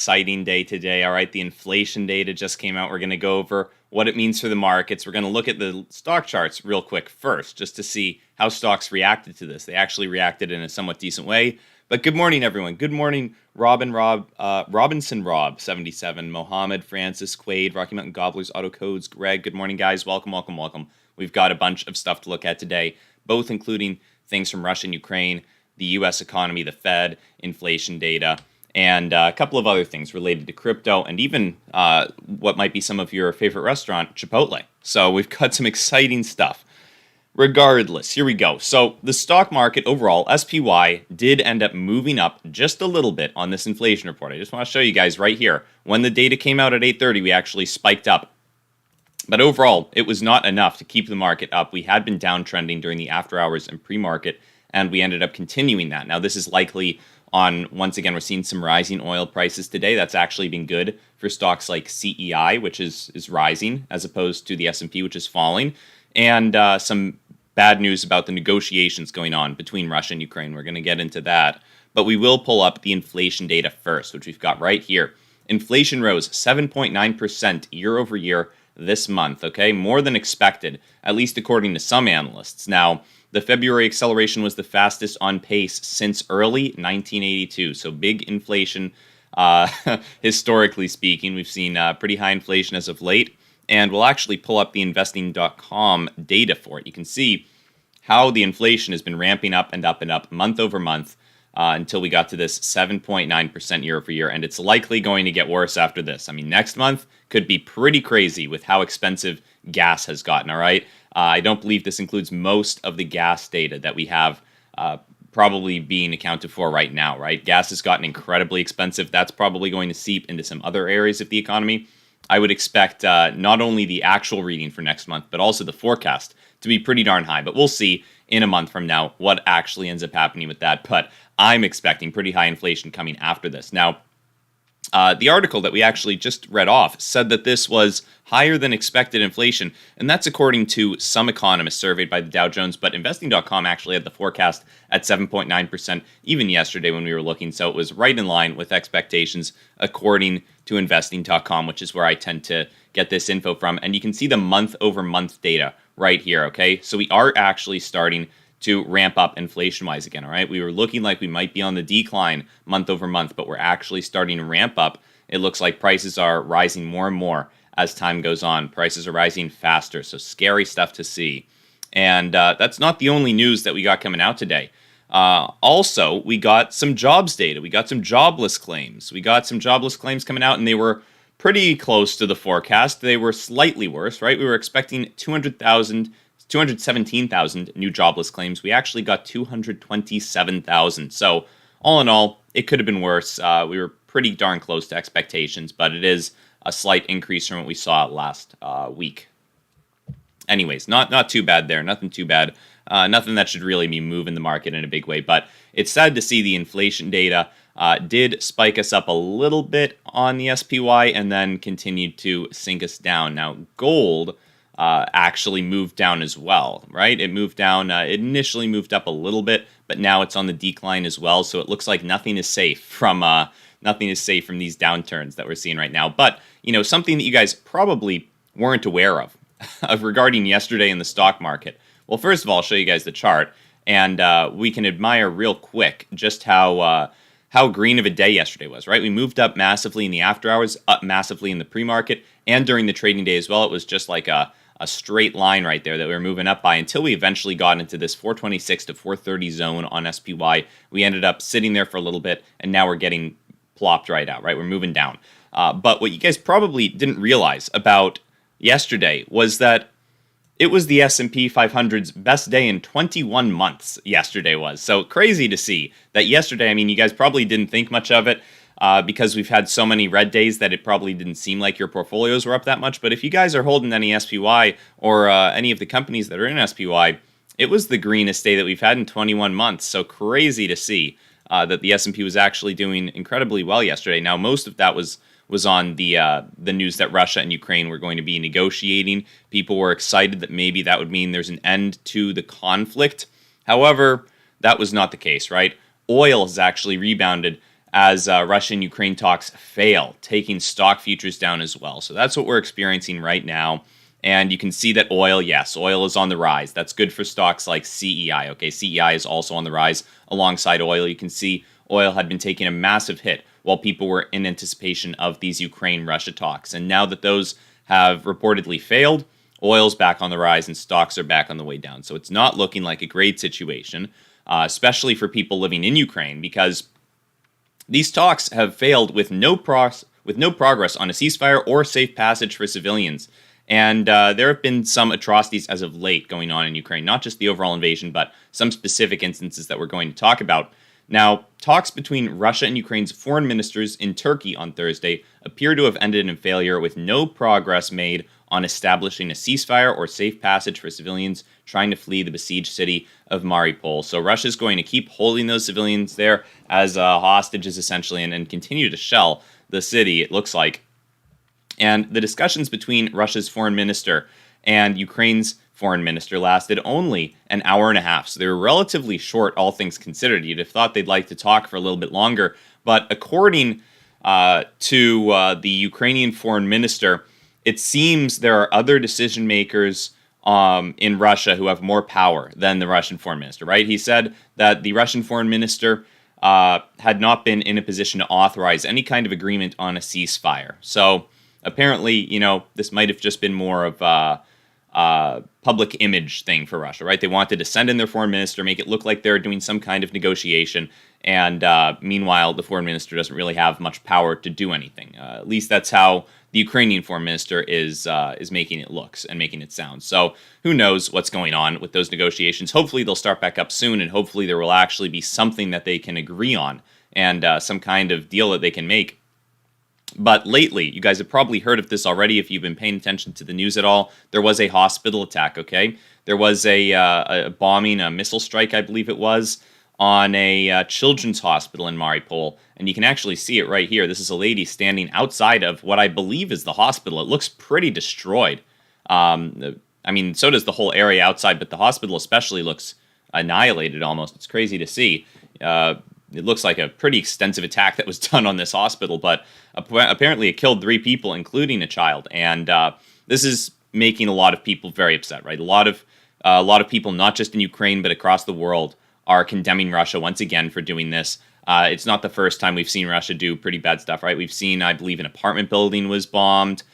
Exciting day today. All right, the inflation data just came out. We're going to go over what it means for the markets. We're going to look at the stock charts real quick first, just to see how stocks reacted to this. They actually reacted in a somewhat decent way. But good morning, everyone. Good morning, Robinson Rob 77, Mohammed, Francis, Quaid, Rocky Mountain Gobblers, Auto Codes, Greg. Good morning, guys. Welcome, welcome, welcome. We've got a bunch of stuff to look at today, both including things from Russia and Ukraine, the U.S. economy, the Fed, inflation data, and a couple of other things related to crypto, and even what might be some of your favorite restaurant, Chipotle. So we've got some exciting stuff. Regardless, here we go. So the stock market overall, SPY, did end up moving up just a little bit on this inflation report. I just want to show you guys right here. When the data came out at 8:30, we actually spiked up. But overall, it was not enough to keep the market up. We had been downtrending during the after hours and pre-market, and we ended up continuing that. Now, this is likely on, once again, we're seeing some rising oil prices today. That's actually been good for stocks like CEI, which is rising, as opposed to the S&P, which is falling. And some bad news about the negotiations going on between Russia and Ukraine. We're going to get into that. But we will pull up the inflation data first, which we've got right here. Inflation rose 7.9% year over year this month, okay? More than expected, at least according to some analysts. Now, the February acceleration was the fastest on pace since early 1982. So big inflation, historically speaking. We've seen pretty high inflation as of late. And we'll actually pull up the investing.com data for it. You can see how the inflation has been ramping up and up and up month over month until we got to this 7.9% year over year. And it's likely going to get worse after this. I mean, next month could be pretty crazy with how expensive gas has gotten, all right? I don't believe this includes most of the gas data that we have probably being accounted for right now, right? Gas has gotten incredibly expensive. That's probably going to seep into some other areas of the economy. I would expect not only the actual reading for next month, but also the forecast to be pretty darn high. But we'll see in a month from now what actually ends up happening with that. But I'm expecting pretty high inflation coming after this. Now, the article that we actually just read off said that this was higher than expected inflation, and that's according to some economists surveyed by the Dow Jones, but investing.com actually had the forecast at 7.9% even yesterday when we were looking, so it was right in line with expectations according to investing.com, which is where I tend to get this info from, and you can see the month-over-month data right here, okay? So we are actually starting to ramp up inflation-wise again, all right? We were looking like we might be on the decline month over month, but we're actually starting to ramp up. It looks like prices are rising more and more as time goes on. Prices are rising faster, so scary stuff to see. And that's not the only news that we got coming out today. Also, we got some jobs data. We got some jobless claims. We got some jobless claims coming out, and they were pretty close to the forecast. They were slightly worse, right? We were expecting 217,000 new jobless claims. We actually got 227,000. So all in all, it could have been worse. We were pretty darn close to expectations, but it is a slight increase from what we saw last week. Anyways, not too bad there. Nothing too bad. Nothing that should really be moving the market in a big way. But it's sad to see the inflation data did spike us up a little bit on the SPY and then continued to sink us down. Now, gold actually moved down as well, right? It moved down, it initially moved up a little bit, but now it's on the decline as well. So it looks like nothing is safe from these downturns that we're seeing right now. But, you know, something that you guys probably weren't aware of regarding yesterday in the stock market. Well, first of all, I'll show you guys the chart, and we can admire real quick just how green of a day yesterday was, right? We moved up massively in the after hours, up massively in the pre-market, and during the trading day as well. It was just like a straight line right there that we were moving up by until we eventually got into this 426 to 430 zone on SPY. We ended up sitting there for a little bit, and now we're getting plopped right out, right? We're moving down. But what you guys probably didn't realize about yesterday was that it was the S&P 500's best day in 21 months yesterday was. So crazy to see that yesterday. I mean, you guys probably didn't think much of it because we've had so many red days that it probably didn't seem like your portfolios were up that much. But if you guys are holding any SPY or any of the companies that are in SPY, it was the greenest day that we've had in 21 months. So crazy to see that the S&P was actually doing incredibly well yesterday. Now, most of that was on the news that Russia and Ukraine were going to be negotiating. People were excited that maybe that would mean there's an end to the conflict. However, that was not the case, right? Oil has actually rebounded as Russia and Ukraine talks fail, taking stock futures down as well. So that's what we're experiencing right now. And you can see that oil, yes, oil is on the rise. That's good for stocks like CEI. Okay, CEI is also on the rise alongside oil. You can see oil had been taking a massive hit while people were in anticipation of these Ukraine-Russia talks. And now that those have reportedly failed, oil's back on the rise and stocks are back on the way down. So it's not looking like a great situation, especially for people living in Ukraine, because these talks have failed with no progress on a ceasefire or safe passage for civilians. And there have been some atrocities as of late going on in Ukraine, not just the overall invasion, but some specific instances that we're going to talk about. Now, talks between Russia and Ukraine's foreign ministers in Turkey on Thursday appear to have ended in failure, with no progress made on establishing a ceasefire or safe passage for civilians trying to flee the besieged city of Mariupol. So Russia's going to keep holding those civilians there as hostages, essentially, and continue to shell the city, it looks like. And the discussions between Russia's foreign minister and Ukraine's foreign minister lasted only an hour and a half. So they were relatively short, all things considered. You'd have thought they'd like to talk for a little bit longer. But according to the Ukrainian foreign minister, it seems there are other decision makers in Russia who have more power than the Russian foreign minister, right? He said that the Russian foreign minister had not been in a position to authorize any kind of agreement on a ceasefire. So apparently, this might have just been more of a public image thing for Russia, right? They wanted to send in their foreign minister, make it look like they're doing some kind of negotiation, and meanwhile, the foreign minister doesn't really have much power to do anything. At least that's how the Ukrainian foreign minister is making it look and making it sound. So who knows what's going on with those negotiations? Hopefully they'll start back up soon, and hopefully there will actually be something that they can agree on and some kind of deal that they can make. But lately, you guys have probably heard of this already if you've been paying attention to the news at all. There was a hospital attack, okay? There was a bombing, a missile strike, I believe it was, on a children's hospital in Mariupol. And you can actually see it right here. This is a lady standing outside of what I believe is the hospital. It looks pretty destroyed. I mean, so does the whole area outside, but the hospital especially looks annihilated almost. It's crazy to see. It looks like a pretty extensive attack that was done on this hospital, but apparently it killed 3 people, including a child. And this is making a lot of people very upset, right? A lot of people, not just in Ukraine, but across the world, are condemning Russia once again for doing this. It's not the first time we've seen Russia do pretty bad stuff, right? We've seen, I believe, an apartment building was bombed.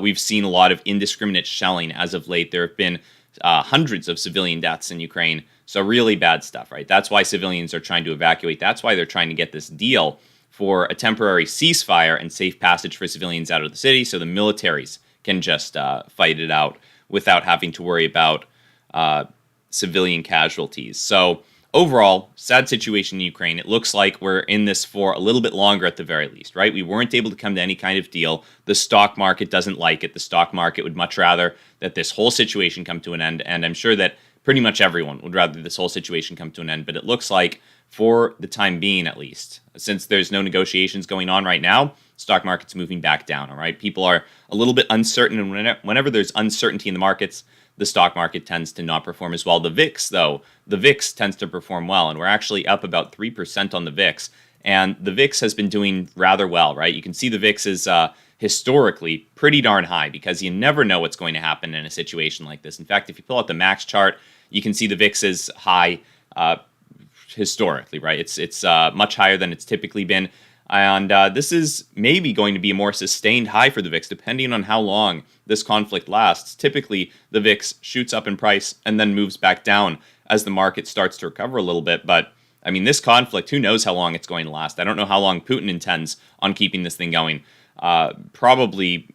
We've seen a lot of indiscriminate shelling as of late. There have been hundreds of civilian deaths in Ukraine. So really bad stuff, right? That's why civilians are trying to evacuate. That's why they're trying to get this deal for a temporary ceasefire and safe passage for civilians out of the city so the militaries can just fight it out without having to worry about civilian casualties. So overall, sad situation in Ukraine. It looks like we're in this for a little bit longer at the very least, right? We weren't able to come to any kind of deal. The stock market doesn't like it. The stock market would much rather that this whole situation come to an end, and I'm sure that pretty much everyone would rather this whole situation come to an end, but it looks like, for the time being at least, since there's no negotiations going on right now, stock market's moving back down, all right? People are a little bit uncertain, and whenever there's uncertainty in the markets, the stock market tends to not perform as well. The VIX, though, the VIX tends to perform well, and we're actually up about 3% on the VIX, and the VIX has been doing rather well, right? You can see the VIX is historically pretty darn high because you never know what's going to happen in a situation like this. In fact, if you pull out the max chart, you can see the VIX is high historically, right? It's much higher than it's typically been. And this is maybe going to be a more sustained high for the VIX, depending on how long this conflict lasts. Typically, the VIX shoots up in price and then moves back down as the market starts to recover a little bit. But, I mean, this conflict, who knows how long it's going to last? I don't know how long Putin intends on keeping this thing going. Probably,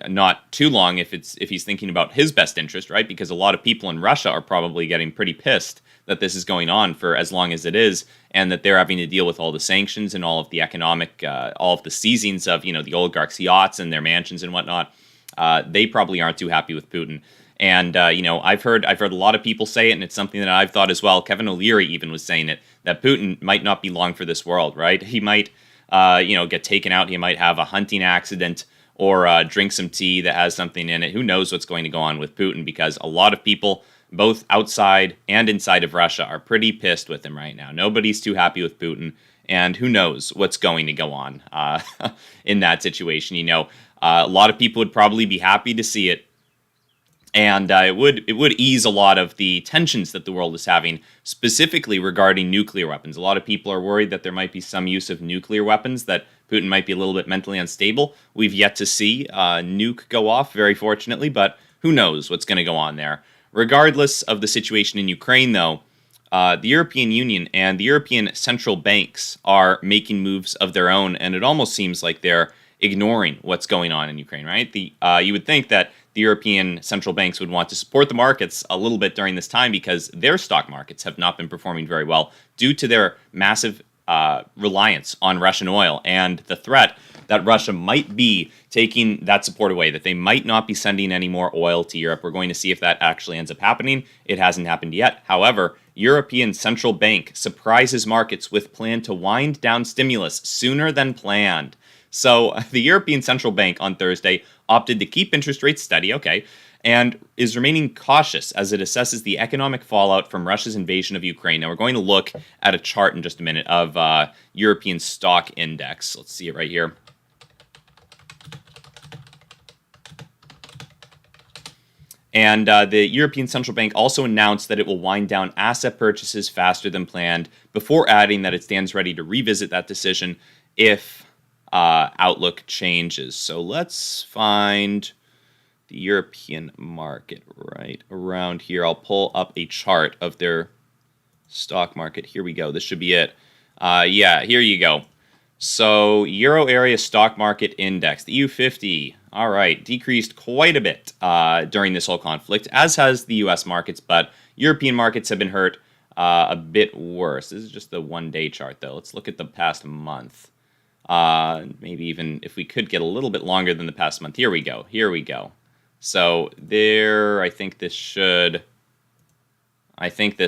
not too long if he's thinking about his best interest, right? Because a lot of people in Russia are probably getting pretty pissed that this is going on for as long as it is, and that they're having to deal with all the sanctions and all of the economic, all of the seizings of, the oligarchs' yachts and their mansions and whatnot. They probably aren't too happy with Putin. And, I've heard a lot of people say it, and it's something that I've thought as well. Kevin O'Leary even was saying it, that Putin might not be long for this world, right? He might get taken out. He might have a hunting accident or drink some tea that has something in it. Who knows what's going to go on with Putin, because a lot of people, both outside and inside of Russia, are pretty pissed with him right now. Nobody's too happy with Putin. and who knows what's going to go on in that situation. A lot of people would probably be happy to see it, and it would ease a lot of the tensions that the world is having, specifically regarding nuclear weapons. A lot of people are worried that there might be some use of nuclear weapons, that Putin might be a little bit mentally unstable. We've yet to see a nuke go off, very fortunately, but who knows what's going to go on there. Regardless of the situation in Ukraine, though, the European Union and the European central banks are making moves of their own, and it almost seems like they're ignoring what's going on in Ukraine, right? You would think that the European central banks would want to support the markets a little bit during this time, because their stock markets have not been performing very well due to their massive reliance on Russian oil and the threat that Russia might be taking that support away, that they might not be sending any more oil to Europe. We're going to see if that actually ends up happening. It hasn't happened yet. However, European Central Bank surprises markets with plan to wind down stimulus sooner than planned. So the European Central Bank on Thursday opted to keep interest rates steady, and is remaining cautious as it assesses the economic fallout from Russia's invasion of Ukraine. Now, we're going to look at a chart in just a minute of European stock index. Let's see it right here. And the European Central Bank also announced that it will wind down asset purchases faster than planned, before adding that it stands ready to revisit that decision if outlook changes. So let's find the European market right around here. I'll pull up a chart of their stock market. Here we go. This should be it. Yeah, here you go. So Euro area stock market index, the EU50, all right, decreased quite a bit during this whole conflict, as has the US markets, but European markets have been hurt a bit worse. This is just the one-day chart, though. Let's look at the past month. Maybe even if we could get a little bit longer than the past month. Here we go. Here we go. So there, I think this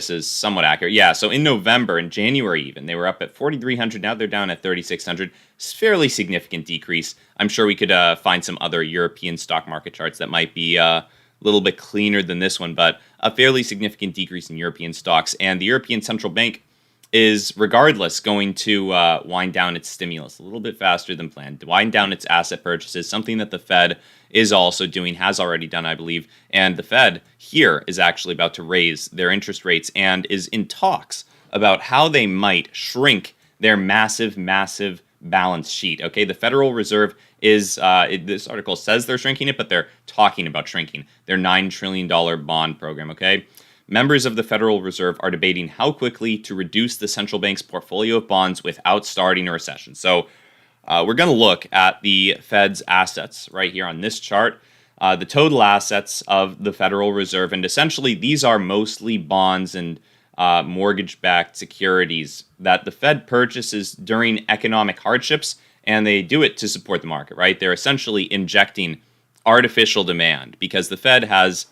is somewhat accurate. Yeah, so in November and January even, they were up at 4,300. Now they're down at 3,600. It's a fairly significant decrease. I'm sure we could find some other European stock market charts that might be a little bit cleaner than this one, but a fairly significant decrease in European stocks. And the European Central Bank is, regardless, going to wind down its stimulus a little bit faster than planned, to wind down its asset purchases, something that the Fed is also doing, has already done, I believe. And the Fed here is actually about to raise their interest rates and is in talks about how they might shrink their massive, massive balance sheet. Okay, the Federal Reserve is, this article says they're shrinking it, but they're talking about shrinking their $9 trillion bond program, okay? Members of the Federal Reserve are debating how quickly to reduce the central bank's portfolio of bonds without starting a recession. So we're going to look at the Fed's assets right here on this chart, the total assets of the Federal Reserve. And essentially, these are mostly bonds and mortgage-backed securities that the Fed purchases during economic hardships, and they do it to support the market, right? They're essentially injecting artificial demand because the Fed has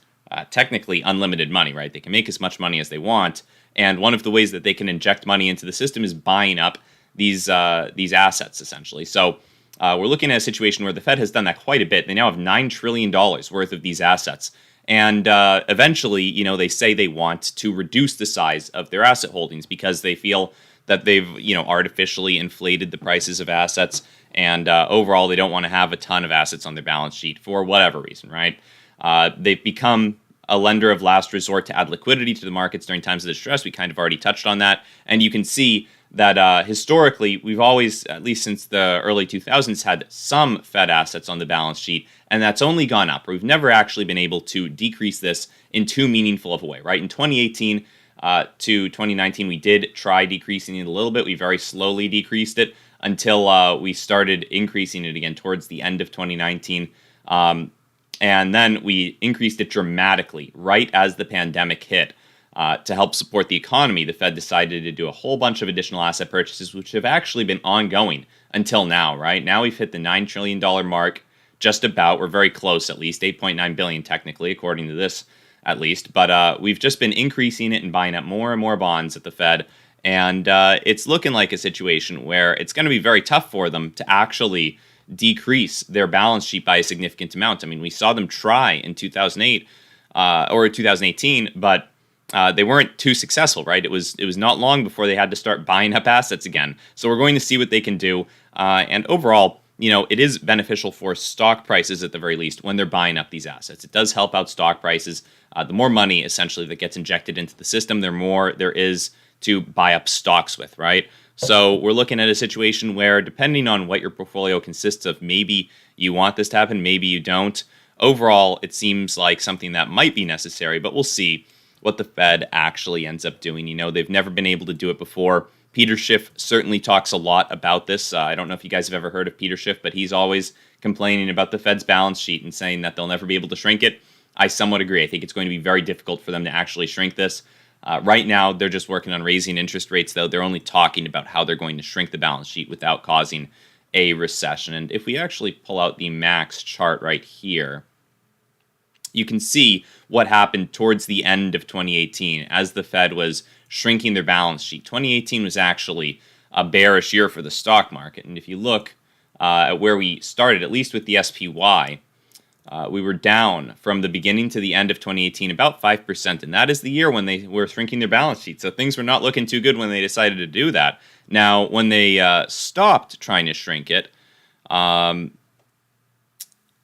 technically unlimited money, right? They can make as much money as they want, and one of the ways that they can inject money into the system is buying up these assets, essentially. So we're looking at a situation where the Fed has done that quite a bit. They now have $9 trillion worth of these assets, and eventually, they say they want to reduce the size of their asset holdings because they feel that they've, artificially inflated the prices of assets, and overall, they don't want to have a ton of assets on their balance sheet for whatever reason, right? They've become a lender of last resort to add liquidity to the markets during times of distress. We kind of already touched on that. And you can see that historically, we've always, at least since the early 2000s, had some Fed assets on the balance sheet, and that's only gone up. We've never actually been able to decrease this in too meaningful of a way, right? In 2018 to 2019, we did try decreasing it a little bit. We very slowly decreased it until we started increasing it again towards the end of 2019. And then we increased it dramatically right as the pandemic hit. To help support the economy, the Fed decided to do a whole bunch of additional asset purchases, which have actually been ongoing until now, right? Now we've hit the $9 trillion mark, just about. We're very close, at least, $8.9 billion technically, according to this, at least. But we've just been increasing it and buying up more and more bonds at the Fed. And it's looking like a situation where it's going to be very tough for them to actually decrease their balance sheet by a significant amount. I mean, we saw them try in 2008 or 2018, but they weren't too successful, right? It was not long before they had to start buying up assets again. So we're going to see what they can do. And overall, it is beneficial for stock prices at the very least when they're buying up these assets. It does help out stock prices. The more money essentially that gets injected into the system, the more there is to buy up stocks with, right? So we're looking at a situation where, depending on what your portfolio consists of, maybe you want this to happen, maybe you don't. Overall, it seems like something that might be necessary, but we'll see what the Fed actually ends up doing. They've never been able to do it before. Peter Schiff certainly talks a lot about this. I don't know if you guys have ever heard of Peter Schiff, but he's always complaining about the Fed's balance sheet and saying that they'll never be able to shrink it. I somewhat agree. I think it's going to be very difficult for them to actually shrink this. Right now, they're just working on raising interest rates, though. They're only talking about how they're going to shrink the balance sheet without causing a recession. And if we actually pull out the max chart right here, you can see what happened towards the end of 2018 as the Fed was shrinking their balance sheet. 2018 was actually a bearish year for the stock market. And if you look at where we started, at least with the SPY, we were down from the beginning to the end of 2018 about 5%. And that is the year when they were shrinking their balance sheet. So things were not looking too good when they decided to do that. Now, when they stopped trying to shrink it,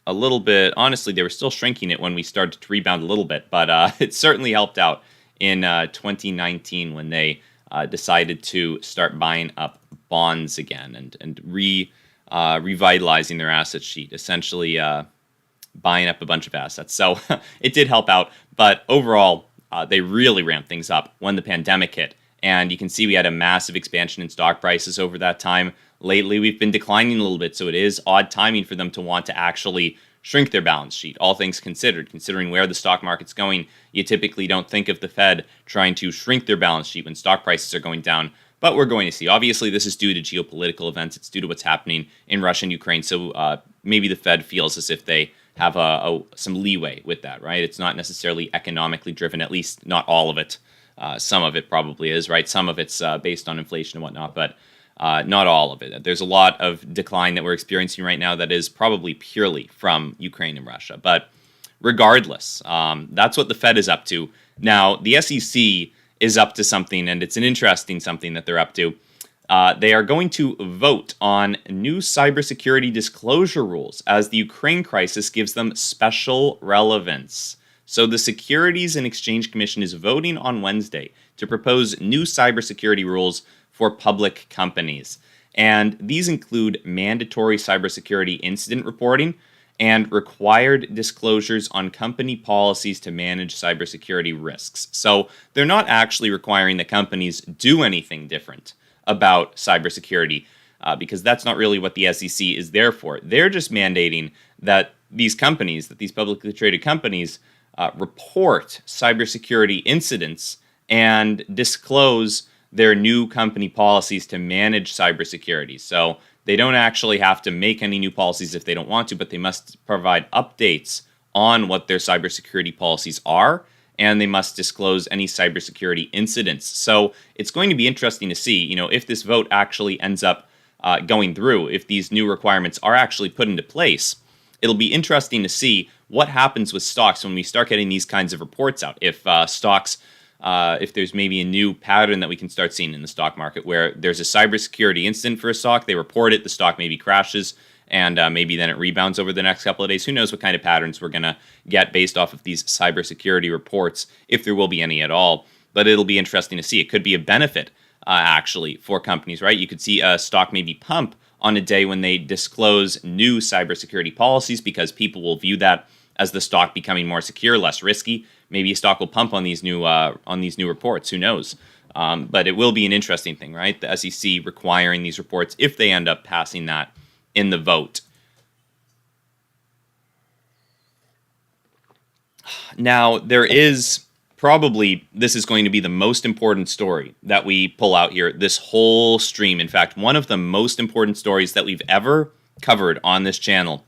a little bit, honestly, they were still shrinking it when we started to rebound a little bit, but it certainly helped out in 2019 when they decided to start buying up bonds again and revitalizing their asset sheet, essentially buying up a bunch of assets. So it did help out, but overall, they really ramped things up when the pandemic hit. And you can see we had a massive expansion in stock prices over that time. Lately, we've been declining a little bit, so it is odd timing for them to want to actually shrink their balance sheet, all things considered. Considering where the stock market's going, you typically don't think of the Fed trying to shrink their balance sheet when stock prices are going down, but we're going to see. Obviously, this is due to geopolitical events. It's due to what's happening in Russia and Ukraine, so maybe the Fed feels as if they have some leeway with that, right? It's not necessarily economically driven, at least not all of it. Some of it probably is, right? Some of it's based on inflation and whatnot, but not all of it. There's a lot of decline that we're experiencing right now that is probably purely from Ukraine and Russia. But regardless, that's what the Fed is up to. Now, the SEC is up to something, and it's an interesting something that they're up to. They are going to vote on new cybersecurity disclosure rules as the Ukraine crisis gives them special relevance. So the Securities and Exchange Commission is voting on Wednesday to propose new cybersecurity rules for public companies. And these include mandatory cybersecurity incident reporting and required disclosures on company policies to manage cybersecurity risks. So they're not actually requiring that companies do anything different about cybersecurity because that's not really what the SEC is there for. They're just mandating that these companies, that these publicly traded companies, report cybersecurity incidents and disclose their new company policies to manage cybersecurity. So they don't actually have to make any new policies if they don't want to, but they must provide updates on what their cybersecurity policies are, and they must disclose any cybersecurity incidents. So it's going to be interesting to see, if this vote actually ends up going through, if these new requirements are actually put into place. It'll be interesting to see what happens with stocks when we start getting these kinds of reports out. If stocks, if there's maybe a new pattern that we can start seeing in the stock market where there's a cybersecurity incident for a stock, they report it, the stock maybe crashes, and maybe then it rebounds over the next couple of days. Who knows what kind of patterns we're going to get based off of these cybersecurity reports, if there will be any at all. But it'll be interesting to see. It could be a benefit, actually, for companies, right? You could see a stock maybe pump on a day when they disclose new cybersecurity policies because people will view that as the stock becoming more secure, less risky. Maybe a stock will pump on these new reports. Who knows? But it will be an interesting thing, right? The SEC requiring these reports if they end up passing that in the vote. Now, there is probably, this is going to be the most important story that we pull out here, this whole stream. In fact, one of the most important stories that we've ever covered on this channel,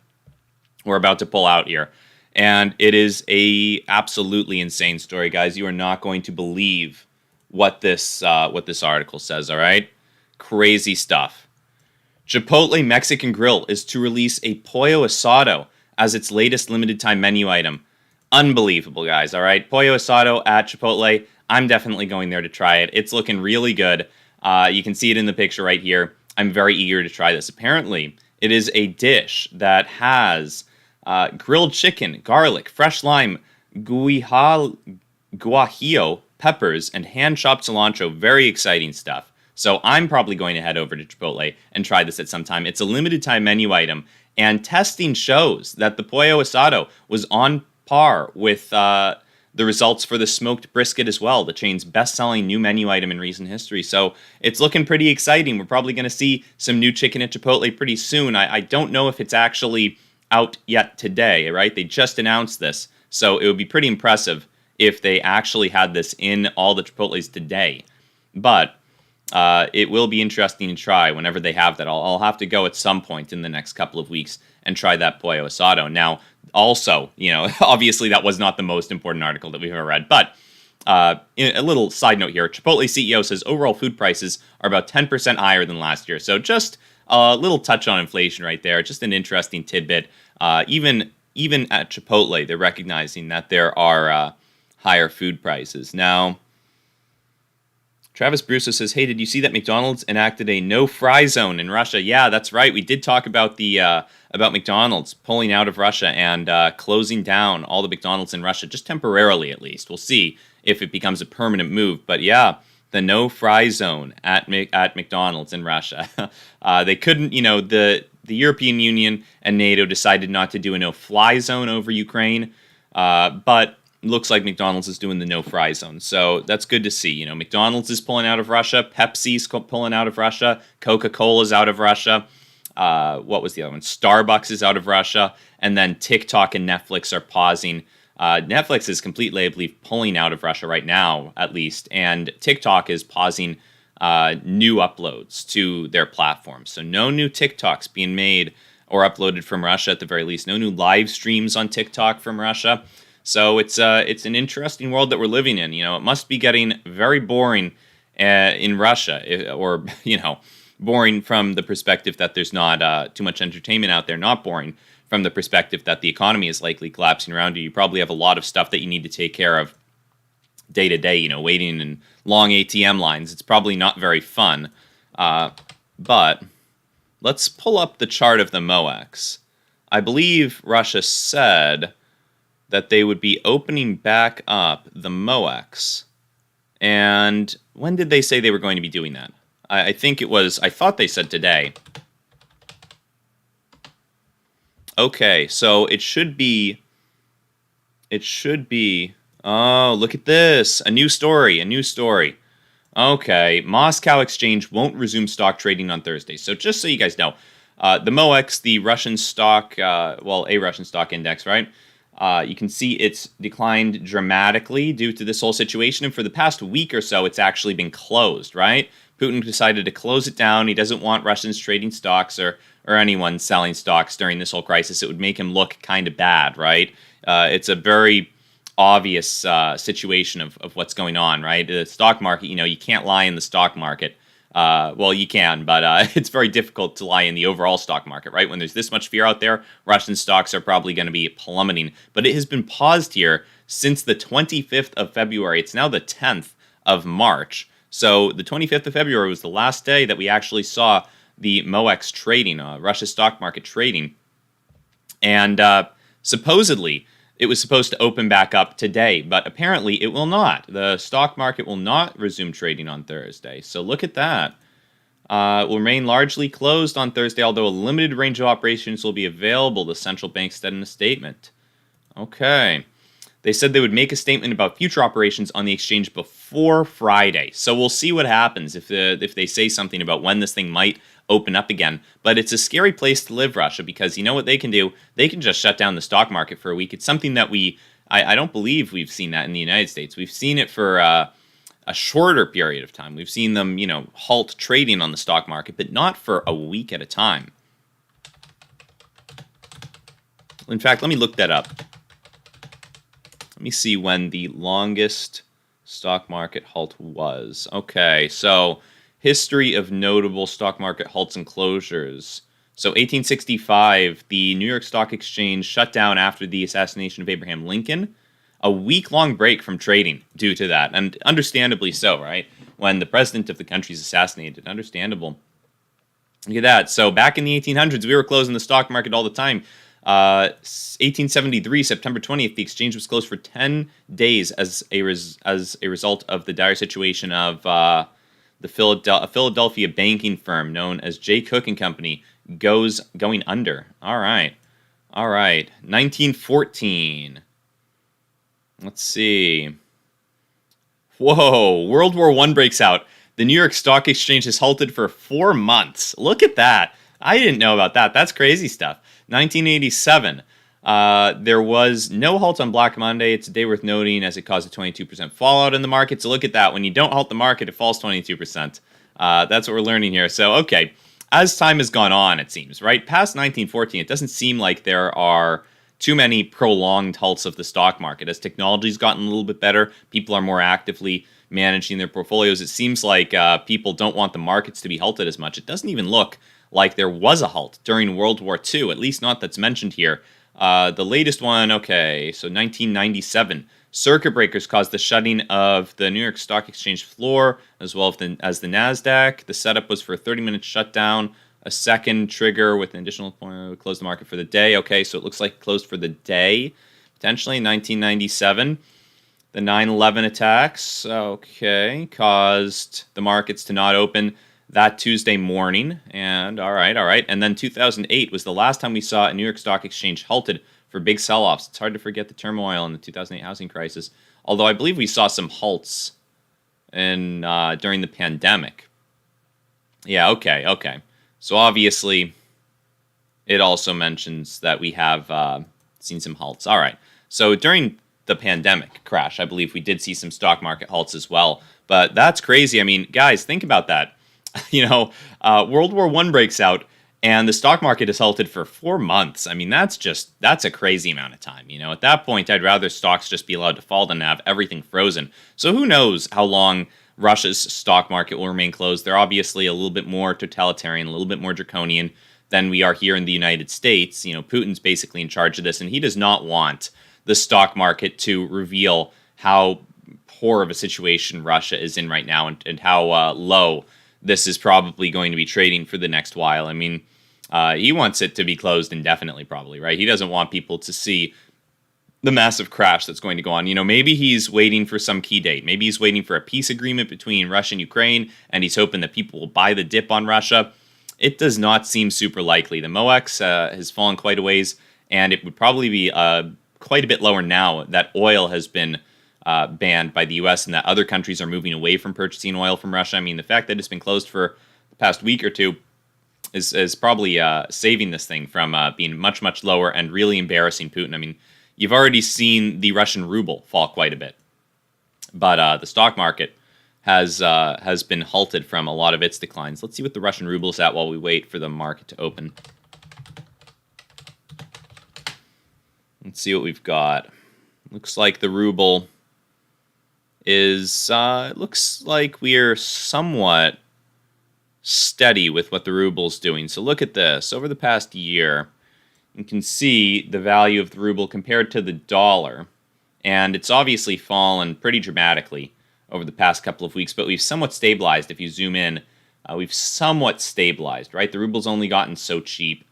we're about to pull out here. And it is a absolutely insane story, guys. You are not going to believe what this article says, all right? Crazy stuff. Chipotle Mexican Grill is to release a pollo asado as its latest limited time menu item. Unbelievable, guys, all right? Pollo asado at Chipotle. I'm definitely going there to try it. It's looking really good. You can see it in the picture right here. I'm very eager to try this. Apparently, it is a dish that has grilled chicken, garlic, fresh lime, guajillo, peppers, and hand-chopped cilantro. Very exciting stuff. So I'm probably going to head over to Chipotle and try this at some time. It's a limited time menu item, and testing shows that the pollo asado was on par with the results for the smoked brisket as well, the chain's best-selling new menu item in recent history. So it's looking pretty exciting. We're probably going to see some new chicken at Chipotle pretty soon. I don't know if it's actually out yet today, right? They just announced this, so it would be pretty impressive if they actually had this in all the Chipotles today. But it will be interesting to try whenever they have that. I'll have to go at some point in the next couple of weeks and try that pollo asado. Now, also, obviously that was not the most important article that we've ever read, but a little side note here. Chipotle CEO says overall food prices are about 10% higher than last year. So just a little touch on inflation right there. Just an interesting tidbit. Even at Chipotle, they're recognizing that there are higher food prices. Now, Travis Brusso says, hey, did you see that McDonald's enacted a no-fry zone in Russia? Yeah, that's right. We did talk about about McDonald's pulling out of Russia and closing down all the McDonald's in Russia, just temporarily at least. We'll see if it becomes a permanent move. But yeah, the no-fry zone at McDonald's in Russia. They couldn't, the European Union and NATO decided not to do a no-fly zone over Ukraine, but looks like McDonald's is doing the no-fry zone. So that's good to see. McDonald's is pulling out of Russia. Pepsi's pulling out of Russia. Coca-Cola's out of Russia. What was the other one? Starbucks is out of Russia. And then TikTok and Netflix are pausing. Netflix is completely, I believe, pulling out of Russia right now, at least. And TikTok is pausing new uploads to their platform. So no new TikToks being made or uploaded from Russia at the very least. No new live streams on TikTok from Russia. So it's an interesting world that we're living in. It must be getting very boring in Russia, or boring from the perspective that there's not too much entertainment out there. Not boring from the perspective that the economy is likely collapsing around you. You probably have a lot of stuff that you need to take care of day to day. Waiting in long ATM lines. It's probably not very fun. But let's pull up the chart of the MOEX. I believe Russia said that they would be opening back up the MOEX. And when did they say they were going to be doing that? I thought they said today. Okay, so it should be, oh, look at this, a new story. Okay, Moscow Exchange won't resume stock trading on Thursday. So just so you guys know, the MOEX, the Russian stock, a Russian stock index, right? You can see it's declined dramatically due to this whole situation. And for the past week or so, it's actually been closed, right? Putin decided to close it down. He doesn't want Russians trading stocks or anyone selling stocks during this whole crisis. It would make him look kind of bad, right? It's a very obvious situation of what's going on, right? The stock market, you can't lie in the stock market. Well, you can, but it's very difficult to lie in the overall stock market, right? When there's this much fear out there, Russian stocks are probably going to be plummeting. But it has been paused here since the 25th of February. It's now the 10th of March. So the 25th of February was the last day that we actually saw the MOEX trading, Russia stock market trading. And supposedly, it was supposed to open back up today, but apparently it will not. The stock market will not resume trading on Thursday. So look at that. It will remain largely closed on Thursday, although a limited range of operations will be available, the central bank said in a statement. Okay. They said they would make a statement about future operations on the exchange before Friday. So we'll see what happens if they say something about when this thing might open up again. But it's a scary place to live, Russia, because you know what they can do? They can just shut down the stock market for a week. It's something that I don't believe we've seen that in the United States. We've seen it for a shorter period of time. We've seen them, halt trading on the stock market, but not for a week at a time. In fact, let me look that up. Let me see when the longest stock market halt was. Okay, so history of notable stock market halts and closures. So 1865, the New York Stock Exchange shut down after the assassination of Abraham Lincoln. a week-long break from trading due to that, and understandably so, right? When the president of the country is assassinated, understandable. Look at that. So back in the 1800s, we were closing the stock market all the time. 1873, September 20th, the exchange was closed for 10 days as a result of the dire situation of the Philadelphia banking firm known as J. Cook and Company going under. All right. 1914. Let's see. Whoa, World War I breaks out. The New York Stock Exchange is halted for 4 months. Look at that. I didn't know about that. That's crazy stuff. 1987. There was no halt on Black Monday. It's a day worth noting as it caused a 22% fallout in the market. So look at that. When you don't halt the market, it falls 22%. That's what we're learning here. So, okay. As time has gone on, it seems, right? Past 1914, it doesn't seem like there are too many prolonged halts of the stock market. As technology's gotten a little bit better, people are more actively managing their portfolios. It seems like people don't want the markets to be halted as much. It doesn't even look like there was a halt during World War II, at least not that's mentioned here. The latest one, okay, so 1997. Circuit breakers caused the shutting of the New York Stock Exchange floor, as well as the NASDAQ. The setup was for a 30-minute shutdown, a second trigger with an additional point, close the market for the day. Okay, so it looks like it closed for the day, potentially, 1997. The 9/11 attacks, okay, caused the markets to not open that Tuesday morning. And all right. And then 2008 was the last time we saw a New York Stock Exchange halted for big sell-offs. It's hard to forget the turmoil in the 2008 housing crisis. Although I believe we saw some halts during the pandemic. Yeah, okay. So obviously, it also mentions that we have seen some halts. All right. So during the pandemic crash, I believe we did see some stock market halts as well. But that's crazy. I mean, guys, think about that. World War I breaks out, and the stock market is halted for 4 months. I mean, that's a crazy amount of time. At that point, I'd rather stocks just be allowed to fall than have everything frozen. So who knows how long Russia's stock market will remain closed. They're obviously a little bit more totalitarian, a little bit more draconian than we are here in the United States. Putin's basically in charge of this, and he does not want the stock market to reveal how poor of a situation Russia is in right now and how low this is probably going to be trading for the next while. I mean, he wants it to be closed indefinitely, probably, right? He doesn't want people to see the massive crash that's going to go on. Maybe he's waiting for some key date. Maybe he's waiting for a peace agreement between Russia and Ukraine, and he's hoping that people will buy the dip on Russia. It does not seem super likely. The MOEX has fallen quite a ways, and it would probably be quite a bit lower now that oil has been banned by the U.S. and that other countries are moving away from purchasing oil from Russia. I mean, the fact that it's been closed for the past week or two is probably saving this thing from being much, much lower and really embarrassing Putin. I mean, you've already seen the Russian ruble fall quite a bit, but the stock market has been halted from a lot of its declines. Let's see what the Russian ruble is at while we wait for the market to open. Let's see what we've got. Looks like the ruble is, it looks like we're somewhat steady with what the ruble's doing. So look at this. Over the past year, you can see the value of the ruble compared to the dollar. And it's obviously fallen pretty dramatically over the past couple of weeks, but we've somewhat stabilized. If you zoom in, we've somewhat stabilized, right? The ruble's only gotten so cheap.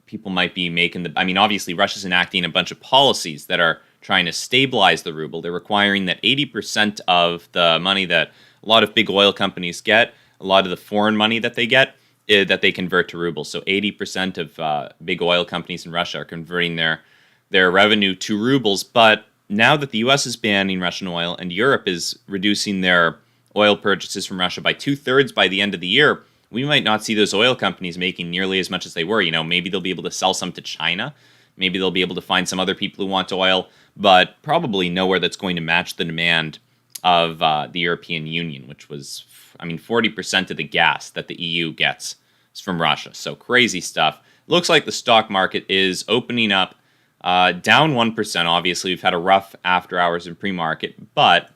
People might be making obviously Russia's enacting a bunch of policies that are trying to stabilize the ruble. They're requiring that 80% of the money that a lot of big oil companies get, a lot of the foreign money that they get, that they convert to rubles. So 80% of big oil companies in Russia are converting their revenue to rubles. But now that the U.S. is banning Russian oil and Europe is reducing their oil purchases from Russia by 2/3 by the end of the year, we might not see those oil companies making nearly as much as they were. Maybe they'll be able to sell some to China. Maybe they'll be able to find some other people who want oil, but probably nowhere that's going to match the demand of the European Union, which was, 40% of the gas that the EU gets is from Russia. So crazy stuff. Looks like the stock market is opening up down 1%. Obviously, we've had a rough after hours and pre-market, but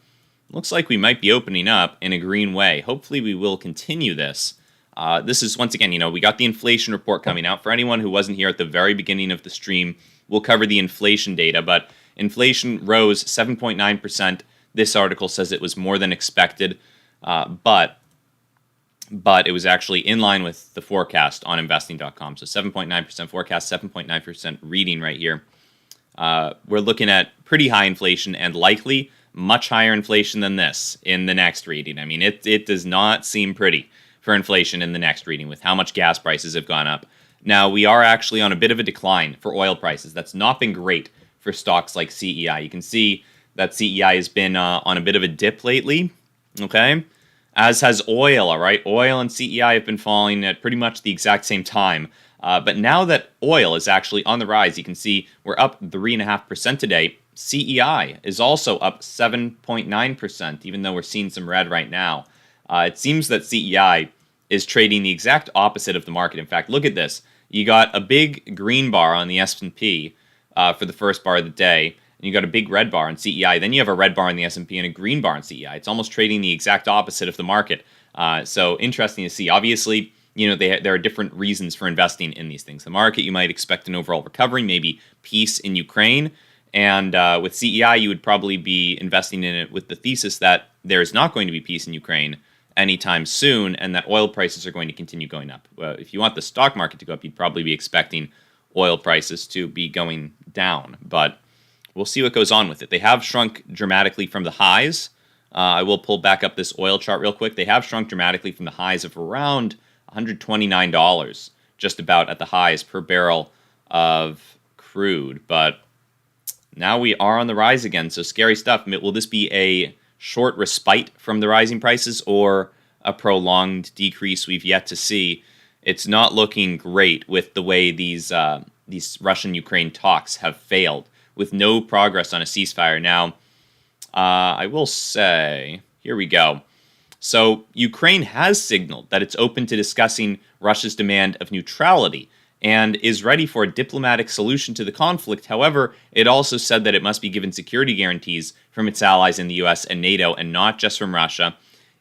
looks like we might be opening up in a green way. Hopefully, we will continue this. This is, once again, we got the inflation report coming out. For anyone who wasn't here at the very beginning of the stream, we'll cover the inflation data. But Inflation rose 7.9%. This article says it was more than expected, but it was actually in line with the forecast on investing.com. So 7.9% forecast, 7.9% reading right here. We're looking at pretty high inflation and likely much higher inflation than this in the next reading. I mean, it does not seem pretty for inflation in the next reading with how much gas prices have gone up. Now, we are actually on a bit of a decline for oil prices. That's not been great for stocks like CEI. You can see that CEI has been on a bit of a dip lately, okay? As has oil, all right? Oil and CEI have been falling at pretty much the exact same time. But now that oil is actually on the rise, you can see we're up 3.5% today. CEI is also up 7.9%, even though we're seeing some red right now. It seems that CEI is trading the exact opposite of the market. In fact, look at this. You got a big green bar on the S&P for the first bar of the day, and you got a big red bar on CEI. Then you have a red bar on the S&P and a green bar on CEI. It's almost trading the exact opposite of the market. So interesting to see. Obviously, you know, there are different reasons for investing in these things. The market, you might expect an overall recovery, maybe peace in Ukraine. And with CEI, you would probably be investing in it with the thesis that there is not going to be peace in Ukraine anytime soon, and that oil prices are going to continue going up. If you want the stock market to go up, you'd probably be expecting oil prices to be going down. But we'll see what goes on with it. They have shrunk dramatically from the highs. I will pull back up this oil chart real quick. They have shrunk dramatically from the highs of around $129, just about at the highs per barrel of crude. But now we are on the rise again, so scary stuff. Will this be a short respite from the rising prices or a prolonged decrease? We've yet to see. It's not looking great with the way these Russian-Ukraine talks have failed, with no progress on a ceasefire. Now, I will say, here we go. So Ukraine has signaled that it's open to discussing Russia's demand of neutrality and is ready for a diplomatic solution to the conflict. However, it also said that it must be given security guarantees from its allies in the US and NATO and not just from Russia.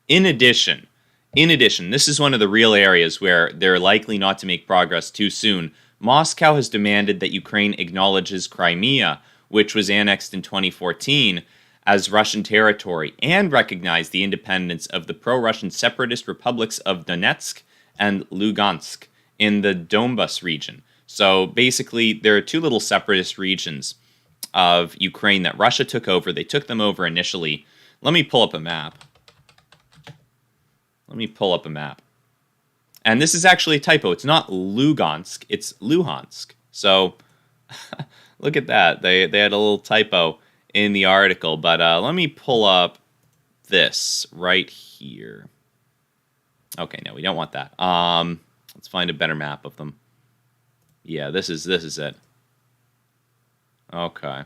In addition, this is one of the real areas where they're likely not to make progress too soon. Moscow has demanded that Ukraine acknowledges Crimea, which was annexed in 2014, as Russian territory and recognize the independence of the pro-Russian separatist republics of Donetsk and Lugansk in the Donbas region. So basically, there are two little separatist regions of Ukraine that Russia took over. They took them over initially. Let me pull up a map. And this is actually a typo. It's not Lugansk, it's Luhansk. So look at that. They had a little typo in the article. But let me pull up this right here. Okay, no, we don't want that. Let's find a better map of them. Yeah, this is it. Okay.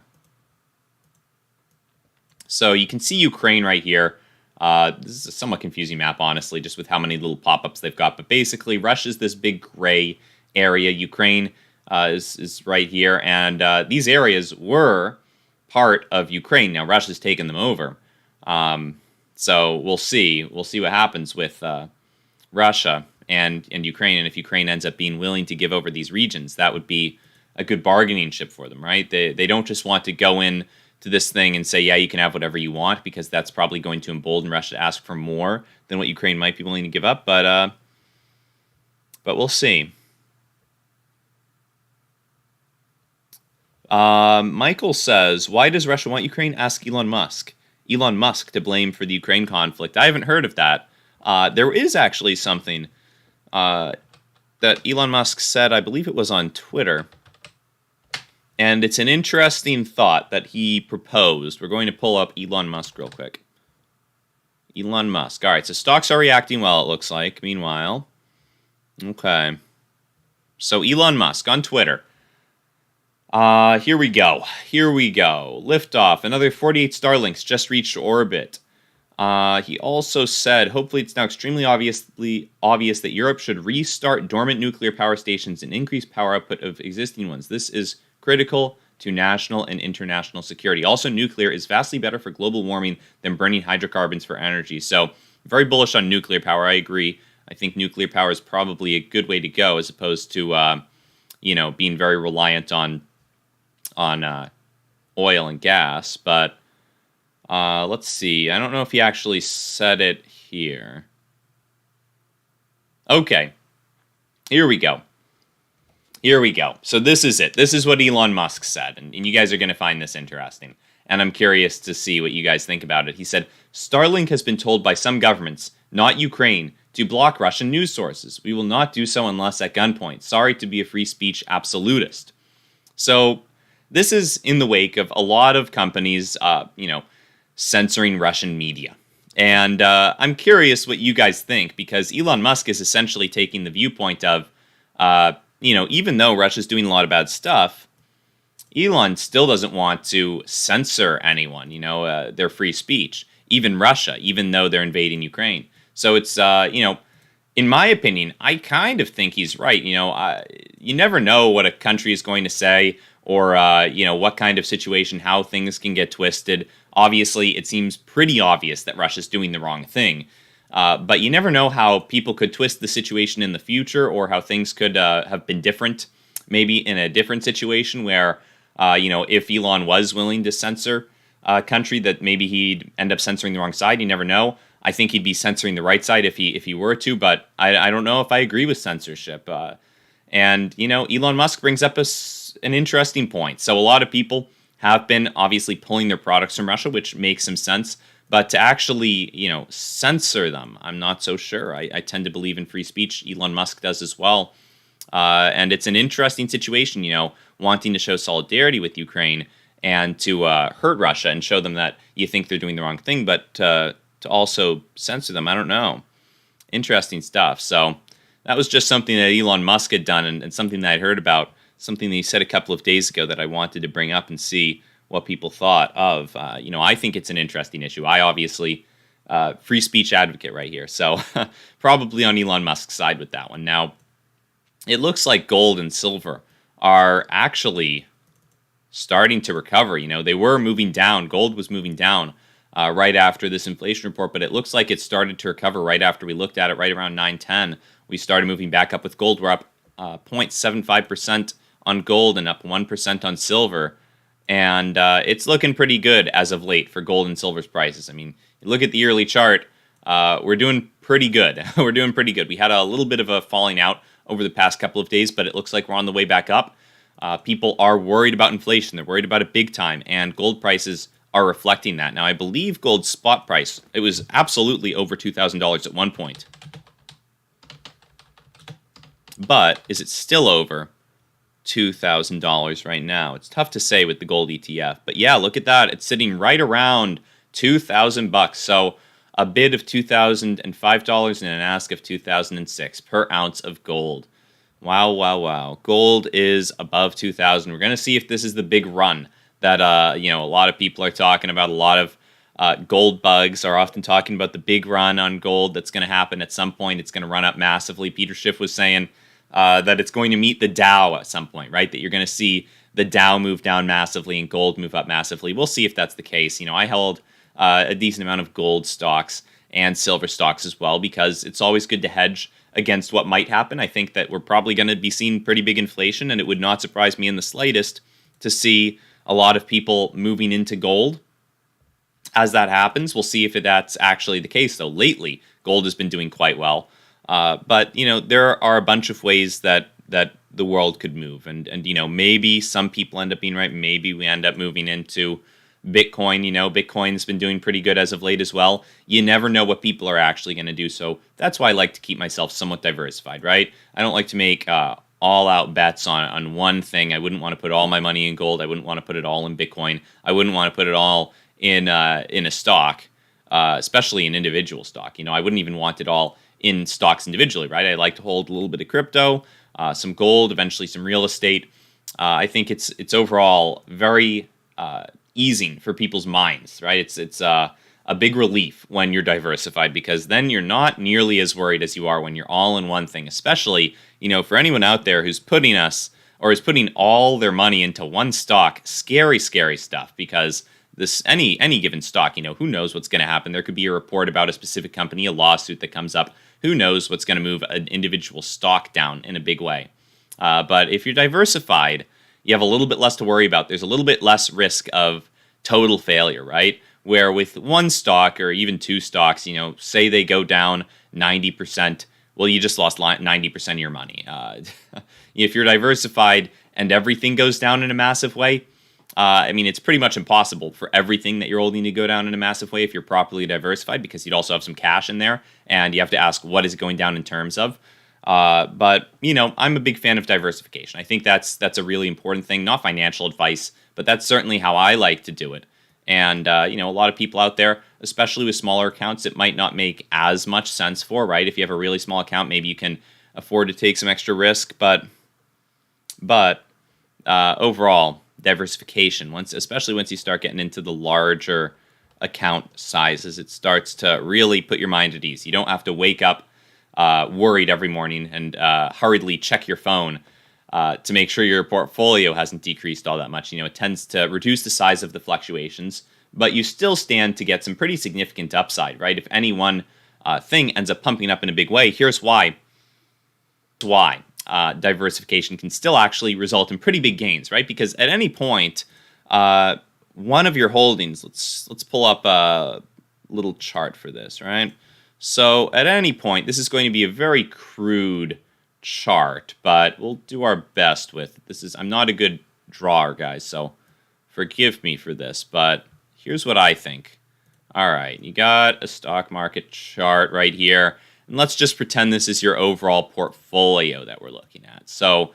So you can see Ukraine right here. This is a somewhat confusing map, honestly, just with how many little pop-ups they've got. But basically, Russia's this big gray area. Ukraine is right here. And these areas were part of Ukraine. Now, Russia's taken them over. So we'll see. We'll see what happens with Russia and Ukraine. And if Ukraine ends up being willing to give over these regions, that would be a good bargaining chip for them, right? They don't just want to go in to this thing and say, yeah, you can have whatever you want, because that's probably going to embolden Russia to ask for more than what Ukraine might be willing to give up. But we'll see. Michael says, why does Russia want Ukraine? Ask Elon Musk. Elon Musk to blame for the Ukraine conflict. I haven't heard of that. There is actually something that Elon Musk said, I believe it was on Twitter. And it's an interesting thought that he proposed. We're going to pull up Elon Musk real quick. Elon Musk. All right, so stocks are reacting well, it looks like. Meanwhile, okay. So Elon Musk on Twitter. Here we go. Liftoff. Another 48 Starlinks just reached orbit. He also said, hopefully it's now extremely obvious that Europe should restart dormant nuclear power stations and increase power output of existing ones. This is critical to national and international security. Also, nuclear is vastly better for global warming than burning hydrocarbons for energy. So, very bullish on nuclear power. I agree. I think nuclear power is probably a good way to go, as opposed to, being very reliant on oil and gas, but let's see. I don't know if he actually said it here. Okay, here we go. Here we go. So this is it. This is what Elon Musk said, and you guys are going to find this interesting. And I'm curious to see what you guys think about it. He said, Starlink has been told by some governments, not Ukraine, to block Russian news sources. We will not do so unless at gunpoint. Sorry to be a free speech absolutist. So this is in the wake of a lot of companies, censoring Russian media. And I'm curious what you guys think, because Elon Musk is essentially taking the viewpoint of, even though Russia's doing a lot of bad stuff, Elon still doesn't want to censor anyone, their free speech, even Russia, even though they're invading Ukraine. So it's, in my opinion, I kind of think he's right. You never know what a country is going to say or, what kind of situation, how things can get twisted. Obviously, it seems pretty obvious that Russia's doing the wrong thing. But you never know how people could twist the situation in the future, or how things could have been different, maybe in a different situation where, if Elon was willing to censor a country, that maybe he'd end up censoring the wrong side. You never know. I think he'd be censoring the right side if he were to, but I don't know if I agree with censorship. Elon Musk brings up an interesting point. So a lot of people have been obviously pulling their products from Russia, which makes some sense. But to actually, censor them, I'm not so sure. I tend to believe in free speech. Elon Musk does as well. And it's an interesting situation, wanting to show solidarity with Ukraine and to hurt Russia and show them that you think they're doing the wrong thing, but to also censor them. I don't know. Interesting stuff. So that was just something that Elon Musk had done, and something that I'd heard about, something that he said a couple of days ago that I wanted to bring up and see what people thought of. I think it's an interesting issue. I obviously, free speech advocate right here. So probably on Elon Musk's side with that one. Now, it looks like gold and silver are actually starting to recover. They were moving down. Gold was moving down right after this inflation report, but it looks like it started to recover right after we looked at it, right around 9:10. We started moving back up with gold. We're up 0.75% on gold and up 1% on silver. And it's looking pretty good as of late for gold and silver's prices. I mean, you look at the yearly chart, we're doing pretty good. We're doing pretty good. We had a little bit of a falling out over the past couple of days, but it looks like we're on the way back up. People are worried about inflation. They're worried about it big time, and gold prices are reflecting that. Now, I believe gold's spot price, it was absolutely over $2,000 at one point. But is it still over $2,000 right now? It's tough to say with the gold ETF, but yeah, look at that. It's sitting right around $2,000. So a bid of $2,005 and an ask of $2,006 per ounce of gold. Wow, wow, wow. Gold is above 2,000. We're going to see if this is the big run that a lot of people are talking about. A lot of gold bugs are often talking about the big run on gold that's going to happen at some point. It's going to run up massively. Peter Schiff was saying that it's going to meet the Dow at some point, right? That you're going to see the Dow move down massively and gold move up massively. We'll see if that's the case. I held a decent amount of gold stocks and silver stocks as well, because it's always good to hedge against what might happen. I think that we're probably going to be seeing pretty big inflation, and it would not surprise me in the slightest to see a lot of people moving into gold as that happens. We'll see if that's actually the case, though. Lately, gold has been doing quite well. But there are a bunch of ways that the world could move. And maybe some people end up being right. Maybe we end up moving into Bitcoin. Bitcoin's been doing pretty good as of late as well. You never know what people are actually going to do. So that's why I like to keep myself somewhat diversified, right? I don't like to make all-out bets on one thing. I wouldn't want to put all my money in gold. I wouldn't want to put it all in Bitcoin. I wouldn't want to put it all in a stock, especially an individual stock. I wouldn't even want it all in stocks individually, right? I like to hold a little bit of crypto, some gold, eventually some real estate. I think it's overall very easing for people's minds, right? It's a big relief when you're diversified, because then you're not nearly as worried as you are when you're all in one thing, especially, for anyone out there who's putting all their money into one stock. Scary, scary stuff, because any given stock, who knows what's going to happen. There could be a report about a specific company, a lawsuit that comes up. Who knows what's going to move an individual stock down in a big way. But if you're diversified, you have a little bit less to worry about. There's a little bit less risk of total failure, right? Where with one stock or even two stocks, say they go down 90%, well, you just lost 90% of your money. If you're diversified and everything goes down in a massive way, it's pretty much impossible for everything that you're holding to go down in a massive way if you're properly diversified, because you'd also have some cash in there, and you have to ask, what is it going down in terms of? But I'm a big fan of diversification. I think that's a really important thing. Not financial advice, but that's certainly how I like to do it. And a lot of people out there, especially with smaller accounts, it might not make as much sense for, right? If you have a really small account, maybe you can afford to take some extra risk, but overall, diversification, especially once you start getting into the larger account sizes, it starts to really put your mind at ease. You don't have to wake up worried every morning and hurriedly check your phone to make sure your portfolio hasn't decreased all that much. It tends to reduce the size of the fluctuations, but you still stand to get some pretty significant upside, right? If any one thing ends up pumping up in a big way, here's why. Diversification can still actually result in pretty big gains, right? Because at any point, one of your holdings, let's pull up a little chart for this, right? So at any point, this is going to be a very crude chart, but we'll do our best with this. I'm not a good drawer, guys, so forgive me for this, but here's what I think. All right, you got a stock market chart right here, and let's just pretend this is your overall portfolio that we're looking at. So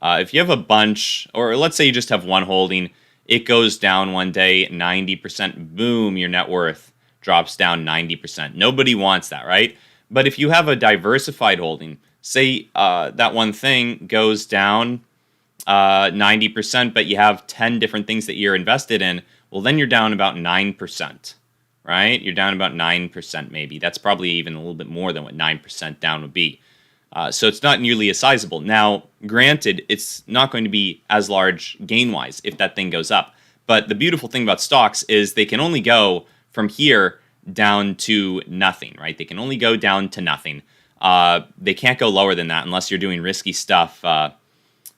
if you have a bunch, or let's say you just have one holding, it goes down one day 90%, boom, your net worth drops down 90%. Nobody wants that, right? But if you have a diversified holding, say that one thing goes down 90%, but you have 10 different things that you're invested in, well, then you're down about 9%, right? You're down about 9% maybe. That's probably even a little bit more than what 9% down would be. So it's not nearly as sizable. Now, granted, it's not going to be as large gain-wise if that thing goes up. But the beautiful thing about stocks is they can only go from here down to nothing, right? They can only go down to nothing. They can't go lower than that unless you're doing risky stuff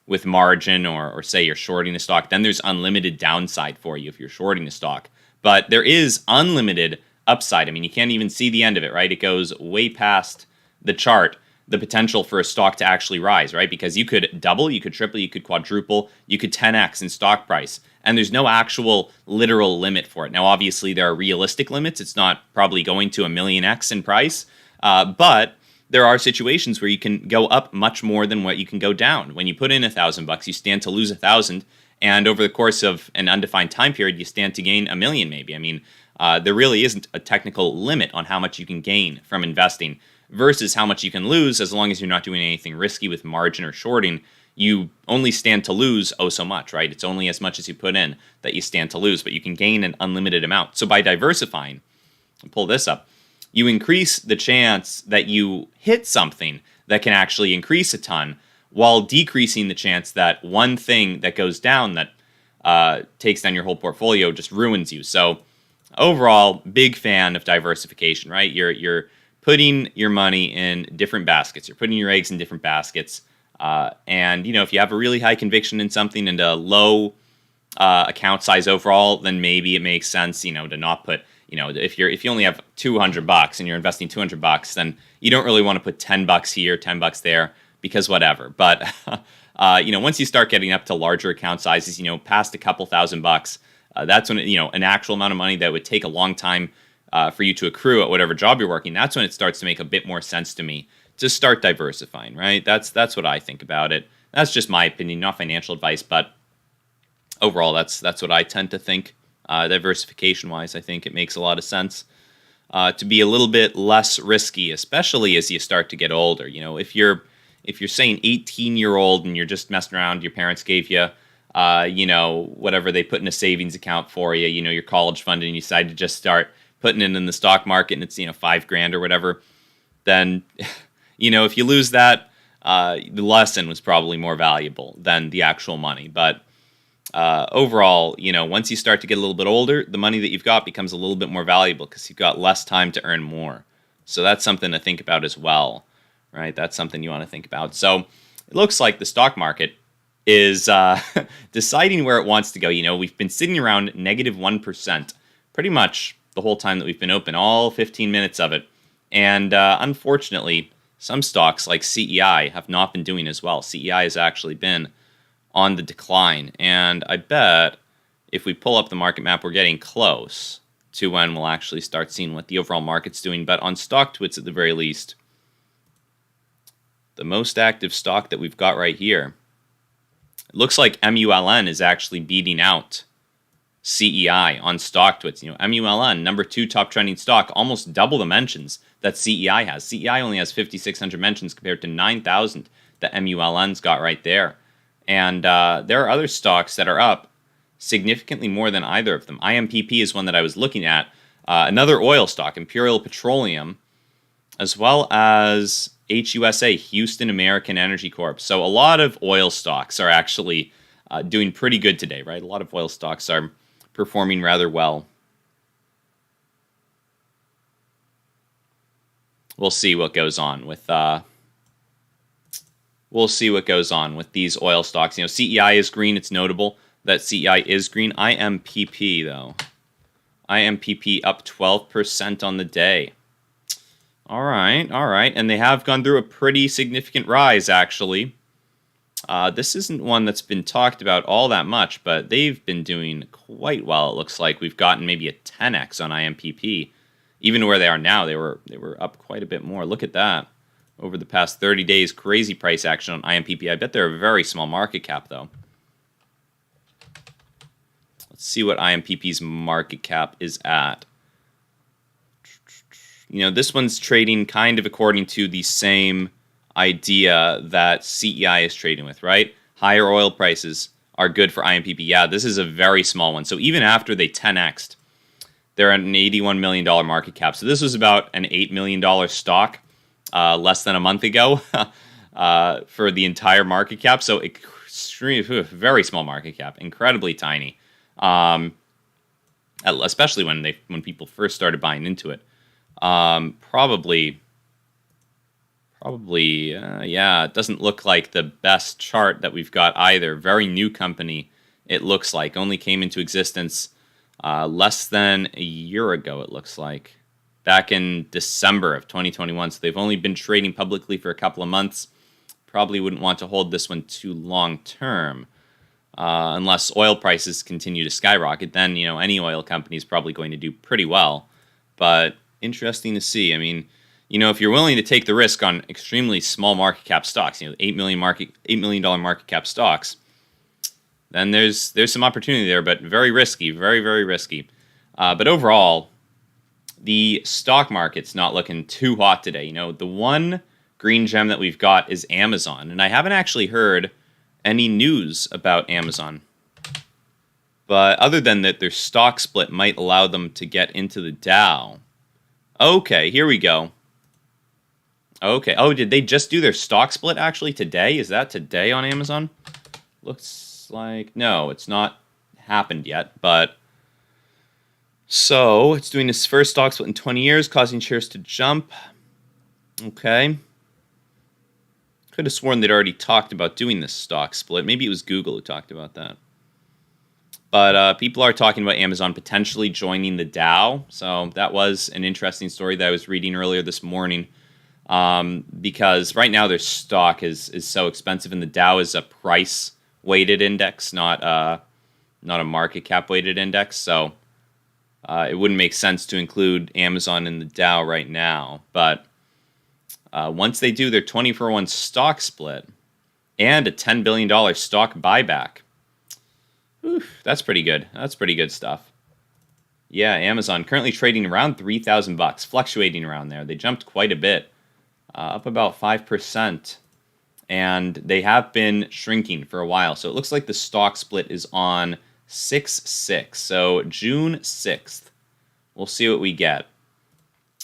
with margin or say you're shorting a stock. Then there's unlimited downside for you if you're shorting a stock. But there is unlimited upside. You can't even see the end of it, right? It goes way past the chart, the potential for a stock to actually rise, right? Because you could double, you could triple, you could quadruple, you could 10x in stock price. And there's no actual literal limit for it. Now, obviously, there are realistic limits. It's not probably going to 1,000,000x in price. But there are situations where you can go up much more than what you can go down. When you put in $1,000, you stand to lose 1,000. And over the course of an undefined time period, you stand to gain 1,000,000 maybe. There really isn't a technical limit on how much you can gain from investing versus how much you can lose as long as you're not doing anything risky with margin or shorting. You only stand to lose so much, right? It's only as much as you put in that you stand to lose, but you can gain an unlimited amount. So by diversifying, I'll pull this up, you increase the chance that you hit something that can actually increase a ton while decreasing the chance that one thing that goes down that takes down your whole portfolio just ruins you. So overall, big fan of diversification, right? You're putting your money in different baskets. You're putting your eggs in different baskets. And if you have a really high conviction in something and a low account size overall, then maybe it makes sense, to not put, if you only have $200 and you're investing $200, then you don't really want to put $10 here, $10 there, because whatever. But once you start getting up to larger account sizes, past a couple $1,000, that's when an actual amount of money that would take a long time for you to accrue at whatever job you're working. That's when it starts to make a bit more sense to me to start diversifying, right? That's what I think about it. That's just my opinion, not financial advice, but overall, that's what I tend to think. Diversification-wise, I think it makes a lot of sense to be a little bit less risky, especially as you start to get older. If you're saying 18-year-old and you're just messing around, your parents gave you, whatever they put in a savings account for you, your college fund, and you decide to just start putting it in the stock market, and it's $5,000 or whatever, then if you lose that, the lesson was probably more valuable than the actual money. But overall, once you start to get a little bit older, the money that you've got becomes a little bit more valuable because you've got less time to earn more. So that's something to think about as well, right? That's something you want to think about. So it looks like the stock market is deciding where it wants to go. We've been sitting around -1% pretty much the whole time that we've been open, all 15 minutes of it. And unfortunately, some stocks like CEI have not been doing as well. CEI has actually been on the decline. And I bet if we pull up the market map, we're getting close to when we'll actually start seeing what the overall market's doing. But on StockTwits, at the very least, the most active stock that we've got right here, it looks like MULN is actually beating out CEI on StockTwits. MULN, number 2 top trending stock, almost double the mentions that CEI has. CEI only has 5,600 mentions compared to 9,000 that MULN's got right there. And there are other stocks that are up significantly more than either of them. IMPP is one that I was looking at. Another oil stock, Imperial Petroleum, as well as HUSA, Houston American Energy Corp. So a lot of oil stocks are actually doing pretty good today, right? A lot of oil stocks are performing rather well. We'll see what goes on with these oil stocks. CEI is green. It's notable that CEI is green. IMPP, though. IMPP up 12% on the day. All right. And they have gone through a pretty significant rise, actually. This isn't one that's been talked about all that much, but they've been doing quite well. It looks like we've gotten maybe a 10x on IMPP. Even where they are now, they were up quite a bit more. Look at that. Over the past 30 days, crazy price action on IMPP. I bet they're a very small market cap, though. Let's see what IMPP's market cap is at. This one's trading kind of according to the same idea that CEI is trading with, right? Higher oil prices are good for IMPP. Yeah, this is a very small one. So even after they 10x'd, they're at an $81 million market cap. So this was about an $8 million stock less than a month ago for the entire market cap. So very small market cap, incredibly tiny, especially when people first started buying into it. Probably, it doesn't look like the best chart that we've got either. Very new company, it looks like. Only came into existence less than a year ago, it looks like. Back in December of 2021. So they've only been trading publicly for a couple of months. Probably wouldn't want to hold this one too long term. Unless oil prices continue to skyrocket, then, any oil company is probably going to do pretty well. But interesting to see. I mean, if you're willing to take the risk on extremely small market cap stocks, $8 million market cap stocks, then there's some opportunity there, but very risky, very, very risky. But overall, the stock market's not looking too hot today. The one green gem that we've got is Amazon, and I haven't actually heard any news about Amazon. But other than that, their stock split might allow them to get into the Dow. Okay, here we go. Okay. Oh, did they just do their stock split actually today? Is that today on Amazon? Looks like... No, it's not happened yet, but... So, it's doing its first stock split in 20 years, causing shares to jump. Okay. Could have sworn they'd already talked about doing this stock split. Maybe it was Google who talked about that. But people are talking about Amazon potentially joining the Dow. So that was an interesting story that I was reading earlier this morning. Because right now their stock is so expensive, and the Dow is a price-weighted index, not a market cap-weighted index. So it wouldn't make sense to include Amazon in the Dow right now. But once they do their 20-for-1 stock split and a $10 billion stock buyback, that's pretty good. That's pretty good stuff. Yeah, Amazon currently trading around $3,000, fluctuating around there. They jumped quite a bit, up about 5%, and they have been shrinking for a while. So it looks like the stock split is on 6/6, so June 6th. We'll see what we get.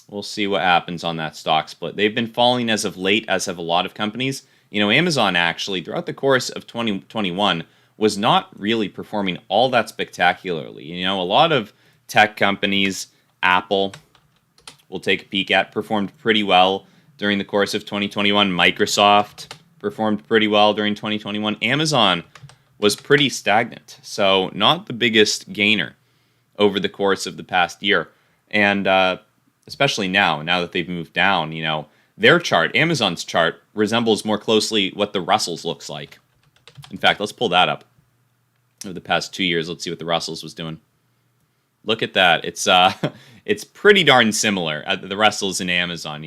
We'll see what happens on that stock split. They've been falling as of late, as have a lot of companies. Amazon actually, throughout the course of 2021, was not really performing all that spectacularly. A lot of tech companies, Apple, we'll take a peek at, performed pretty well during the course of 2021. Microsoft, performed pretty well during 2021. Amazon was pretty stagnant, so not the biggest gainer over the course of the past year. And especially now that they've moved down, their chart, Amazon's chart, resembles more closely what the Russell's looks like. In fact, let's pull that up. Over the past 2 years, let's see what the Russell's was doing. Look at that. It's it's pretty darn similar. The Russell's and Amazon,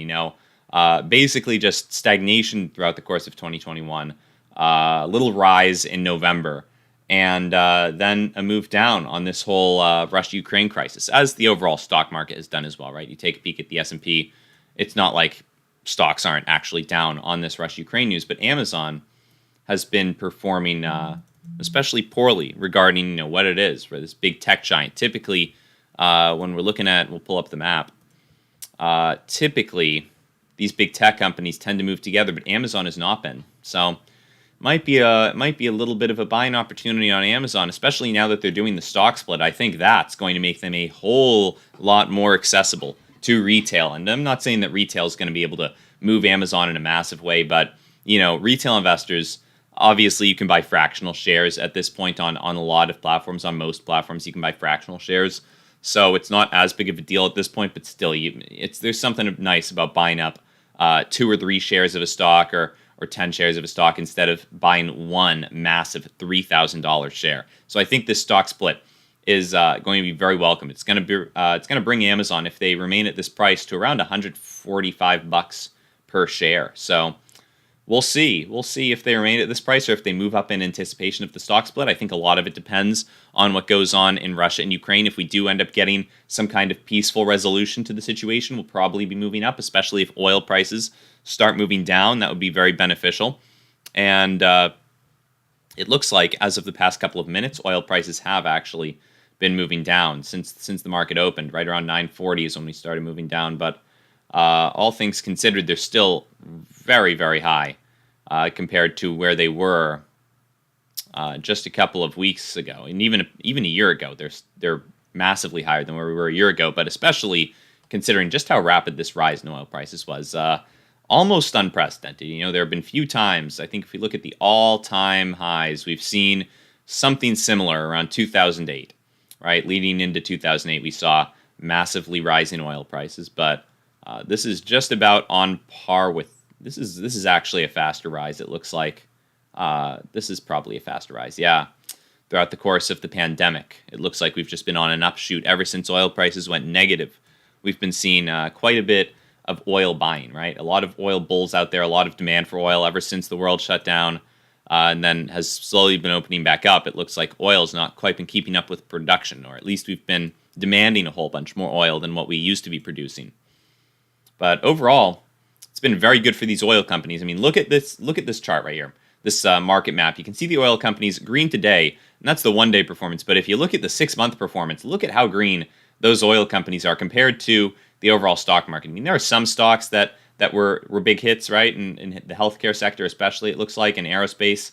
basically just stagnation throughout the course of 2021. A little rise in November, and then a move down on this whole Russia-Ukraine crisis, as the overall stock market has done as well, right? You take a peek at the S&P. It's not like stocks aren't actually down on this Russia-Ukraine news, but Amazon has been performing especially poorly regarding what it is for this big tech giant. Typically, when we're looking at, we'll pull up the map. Typically, these big tech companies tend to move together, but Amazon has not been. So, might be a little bit of a buying opportunity on Amazon, especially now that they're doing the stock split. I think that's going to make them a whole lot more accessible to retail. And I'm not saying that retail is going to be able to move Amazon in a massive way, but retail investors. Obviously, you can buy fractional shares at this point on a lot of platforms. On most platforms, you can buy fractional shares. So it's not as big of a deal at this point, but still, there's something nice about buying up 2 or 3 shares of a stock or 10 shares of a stock instead of buying one massive $3,000 share. So I think this stock split is going to be very welcome. It's going to bring Amazon, if they remain at this price, to around $145 per share. So we'll see. We'll see if they remain at this price or if they move up in anticipation of the stock split. I think a lot of it depends on what goes on in Russia and Ukraine. If we do end up getting some kind of peaceful resolution to the situation, we'll probably be moving up, especially if oil prices start moving down. That would be very beneficial. And it looks like, as of the past couple of minutes, oil prices have actually been moving down since the market opened. Right around 940 is when we started moving down. But all things considered, they're still very, very high compared to where they were just a couple of weeks ago, and even a year ago. They're massively higher than where we were a year ago. But especially considering just how rapid this rise in oil prices was, almost unprecedented. There have been few times. I think if we look at the all-time highs, we've seen something similar around 2008, right? Leading into 2008, we saw massively rising oil prices, but this is just about on par with. This is actually a faster rise. It looks like this is probably a faster rise. Yeah, throughout the course of the pandemic, it looks like we've just been on an upshoot ever since oil prices went negative. We've been seeing quite a bit of oil buying, right? A lot of oil bulls out there, a lot of demand for oil ever since the world shut down, and then has slowly been opening back up. It looks like oil's not quite been keeping up with production, or at least we've been demanding a whole bunch more oil than what we used to be producing. But overall, it's been very good for these oil companies. I mean, look at this chart right here, this market map. You can see the oil companies green today, and that's the one-day performance. But if you look at the 6-month performance, look at how green those oil companies are compared to the overall stock market. I mean, there are some stocks that were big hits, right? In the healthcare sector especially, it looks like, in aerospace,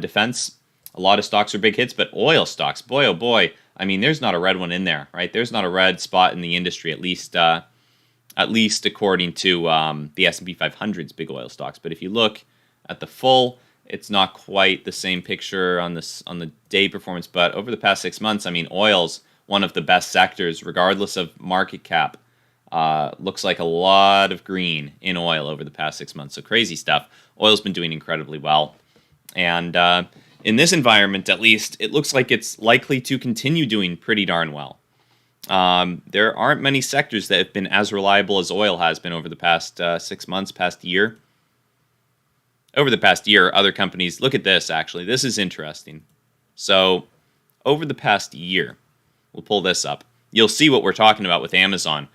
defense. A lot of stocks are big hits, but oil stocks, boy, oh boy, I mean, there's not a red one in there, right? There's not a red spot in the industry, at least according to the S&P 500's big oil stocks. But if you look at the full, it's not quite the same picture on the day performance. But over the past 6 months, I mean, oil's one of the best sectors, regardless of market cap. Looks like a lot of green in oil over the past 6 months. So crazy stuff. Oil's been doing incredibly well. And in this environment, at least, it looks like it's likely to continue doing pretty darn well. There aren't many sectors that have been as reliable as oil has been over the past 6 months, past year. Over the past year, other companies, look at this actually. This is interesting. So over the past year, we'll pull this up. You'll see what we're talking about with Amazon.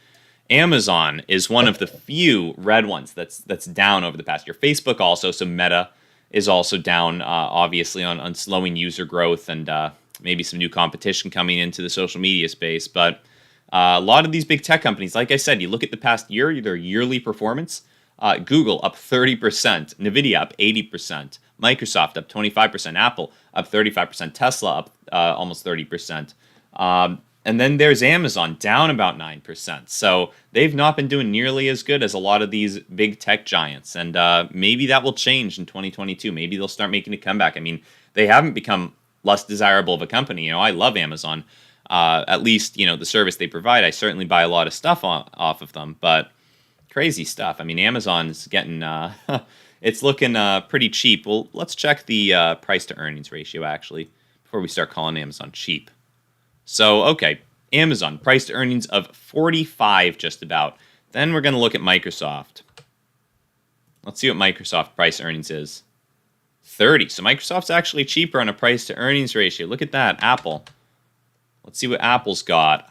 Amazon is one of the few red ones that's down over the past year. Facebook also, so Meta is also down, obviously, on slowing user growth and maybe some new competition coming into the social media space. But a lot of these big tech companies, like I said, you look at the past year, their yearly performance, Google up 30%, NVIDIA up 80%, Microsoft up 25%, Apple up 35%, Tesla up almost 30%. And then there's Amazon down about 9%. So they've not been doing nearly as good as a lot of these big tech giants. And maybe that will change in 2022. Maybe they'll start making a comeback. I mean, they haven't become less desirable of a company. You know, I love Amazon. At least, you know, the service they provide. I certainly buy a lot of stuff off of them. But crazy stuff. I mean, Amazon's getting, it's looking pretty cheap. Well, let's check the price to earnings ratio, actually, before we start calling Amazon cheap. So, okay, Amazon, price to earnings of 45 just about. Then we're going to look at Microsoft. Let's see what Microsoft price to earnings is. 30. So Microsoft's actually cheaper on a price to earnings ratio. Look at that, Apple. Let's see what Apple's got.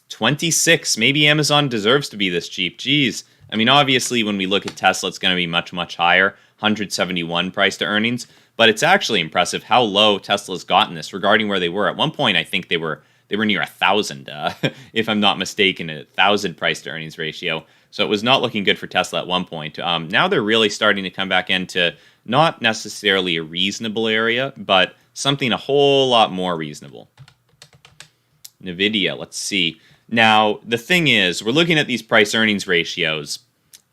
26. Maybe Amazon deserves to be this cheap. Jeez. I mean, obviously, when we look at Tesla, it's going to be much, much higher. 171 price to earnings. But it's actually impressive how low Tesla's gotten this regarding where they were. At one point, I think they were near 1,000, if I'm not mistaken, 1,000 price to earnings ratio. So it was not looking good for Tesla at one point. Now they're really starting to come back into not necessarily a reasonable area, but something a whole lot more reasonable. NVIDIA, let's see. Now, the thing is, we're looking at these price earnings ratios,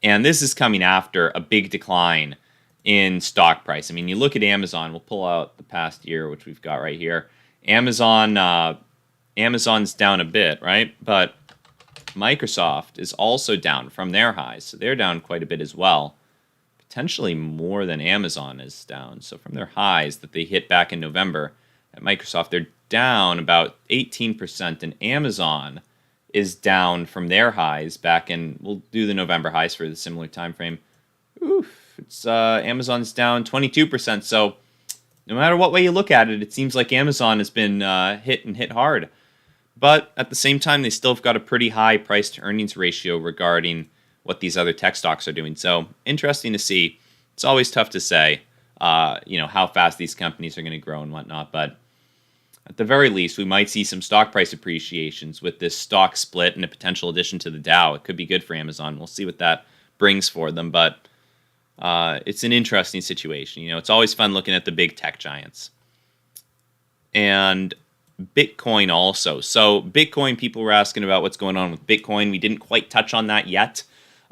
and this is coming after a big decline in stock price. I mean, you look at Amazon, we'll pull out the past year, which we've got right here. Amazon's down a bit, right? But Microsoft is also down from their highs, so they're down quite a bit as well. Potentially more than Amazon is down. So from their highs that they hit back in November at Microsoft, they're down about 18%, and Amazon is down from their highs back in, we'll do the November highs for the similar time frame. Oof. It's Amazon's down 22%. So no matter what way you look at it, it seems like Amazon has been hit hard. But at the same time, they still have got a pretty high price to earnings ratio regarding what these other tech stocks are doing. So interesting to see. It's always tough to say, how fast these companies are going to grow and whatnot. But at the very least, we might see some stock price appreciations with this stock split and a potential addition to the Dow. It could be good for Amazon. We'll see what that brings for them. But it's an interesting situation. You know, it's always fun looking at the big tech giants. And Bitcoin also. So Bitcoin, people were asking about what's going on with Bitcoin. We didn't quite touch on that yet.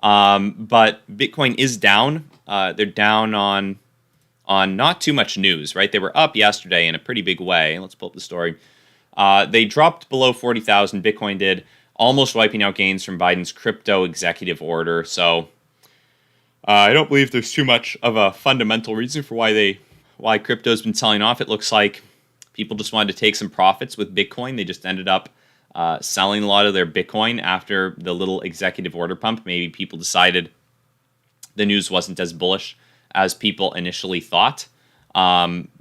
But Bitcoin is down. They're down on not too much news, right? They were up yesterday in a pretty big way. Let's pull up the story. They dropped below 40,000. Bitcoin did, almost wiping out gains from Biden's crypto executive order. So I don't believe there's too much of a fundamental reason for why crypto's been selling off. It looks like people just wanted to take some profits with Bitcoin. They just ended up selling a lot of their Bitcoin after the little executive order pump. Maybe people decided the news wasn't as bullish as people initially thought.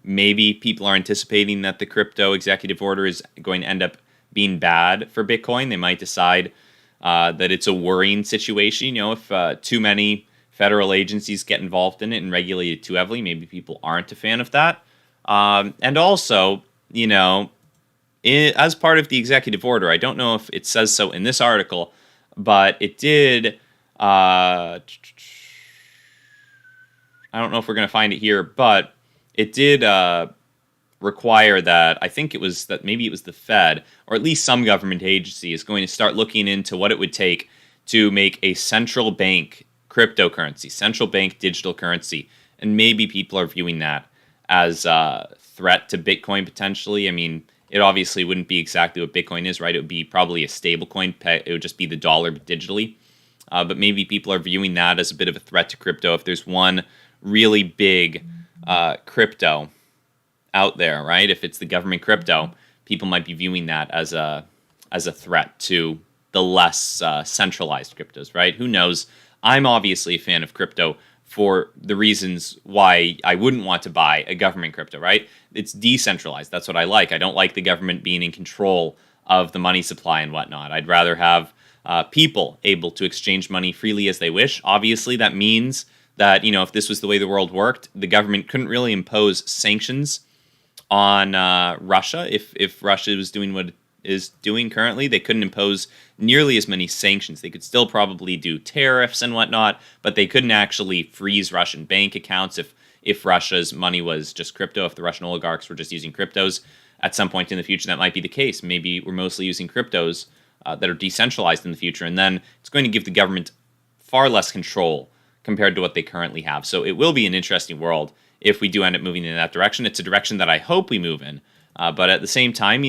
Maybe people are anticipating that the crypto executive order is going to end up being bad for Bitcoin. They might decide that it's a worrying situation. You know, if too many federal agencies get involved in it and regulate it too heavily, maybe people aren't a fan of that. And also, you know, as part of the executive order, I don't know if it says so in this article, but it did. I don't know if we're going to find it here, but it did require that. I think it was that maybe it was the Fed, or at least some government agency, is going to start looking into what it would take to make a central bank cryptocurrency, central bank digital currency. And maybe people are viewing that as a threat to Bitcoin potentially. I mean, it obviously wouldn't be exactly what Bitcoin is, right? It would be probably a stable coin. It would just be the dollar digitally. But maybe people are viewing that as a bit of a threat to crypto. If there's one really big crypto out there, right? If it's the government crypto, people might be viewing that as a threat to the less centralized cryptos, right? Who knows? I'm obviously a fan of crypto for the reasons why I wouldn't want to buy a government crypto, right? It's decentralized. That's what I like. I don't like the government being in control of the money supply and whatnot. I'd rather have people able to exchange money freely as they wish. Obviously, that means that, you know, if this was the way the world worked, the government couldn't really impose sanctions on Russia. If Russia was doing what it is doing currently, they couldn't impose nearly as many sanctions. They could still probably do tariffs and whatnot, but they couldn't actually freeze Russian bank accounts. if Russia's money was just crypto, if the Russian oligarchs were just using cryptos. At some point in the future, that might be the case. Maybe we're mostly using cryptos that are decentralized in the future, and then it's going to give the government far less control compared to what they currently have. So it will be an interesting world if we do end up moving in that direction. It's a direction that I hope we move in. But at the same time,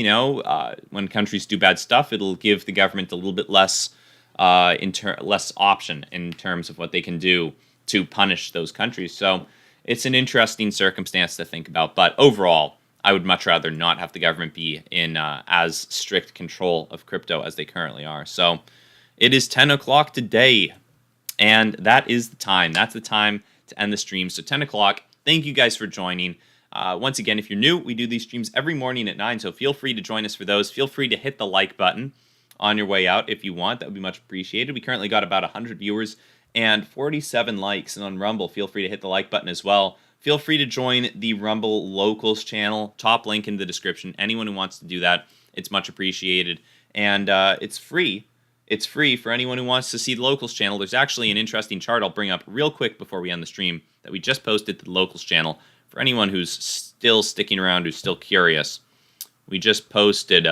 when countries do bad stuff, it'll give the government a little bit less less option in terms of what they can do to punish those countries. So it's an interesting circumstance to think about. But overall, I would much rather not have the government be in as strict control of crypto as they currently are. So it is 10 o'clock today, and that is the time. That's the time to end the stream. So 10 o'clock, thank you guys for joining. Once again, if you're new, we do these streams every morning at 9, so feel free to join us for those. Feel free to hit the like button on your way out if you want. That would be much appreciated. We currently got about 100 viewers and 47 likes. And on Rumble, feel free to hit the like button as well. Feel free to join the Rumble Locals channel. Top link in the description. Anyone who wants to do that, it's much appreciated. And it's free. It's free for anyone who wants to see the Locals channel. There's actually an interesting chart I'll bring up real quick before we end the stream that we just posted to the Locals channel. For anyone who's still sticking around, who's still curious, we just posted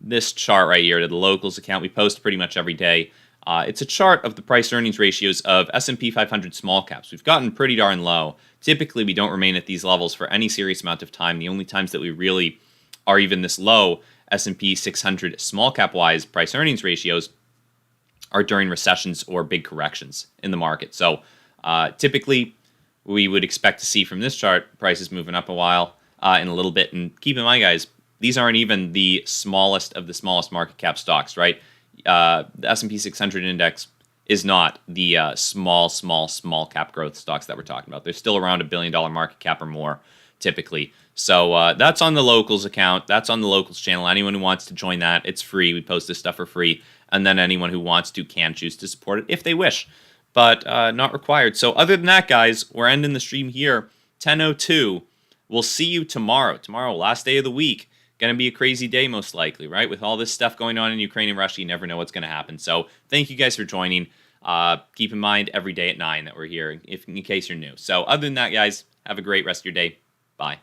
this chart right here to the Locals account. We post pretty much every day. It's a chart of the price-earnings ratios of S&P 500 small caps. We've gotten pretty darn low. Typically, we don't remain at these levels for any serious amount of time. The only times that we really are even this low S&P 600 small cap-wise price-earnings ratios are during recessions or big corrections in the market. So typically, we would expect to see from this chart prices moving up a while in a little bit. And keep in mind, guys, these aren't even the smallest of the smallest market cap stocks, right? The S&P 600 index is not the small cap growth stocks that we're talking about. They're still around $1 billion market cap or more, typically. So that's on the Locals account. That's on the Locals channel. Anyone who wants to join that, it's free. We post this stuff for free. And then anyone who wants to can choose to support it if they wish, but not required. So other than that, guys, we're ending the stream here, 10:02. We'll see you tomorrow. Tomorrow, last day of the week. Going to be a crazy day, most likely, right? With all this stuff going on in Ukraine and Russia, you never know what's going to happen. So thank you guys for joining. Keep in mind every day at 9 that we're here, in case you're new. So other than that, guys, have a great rest of your day. Bye.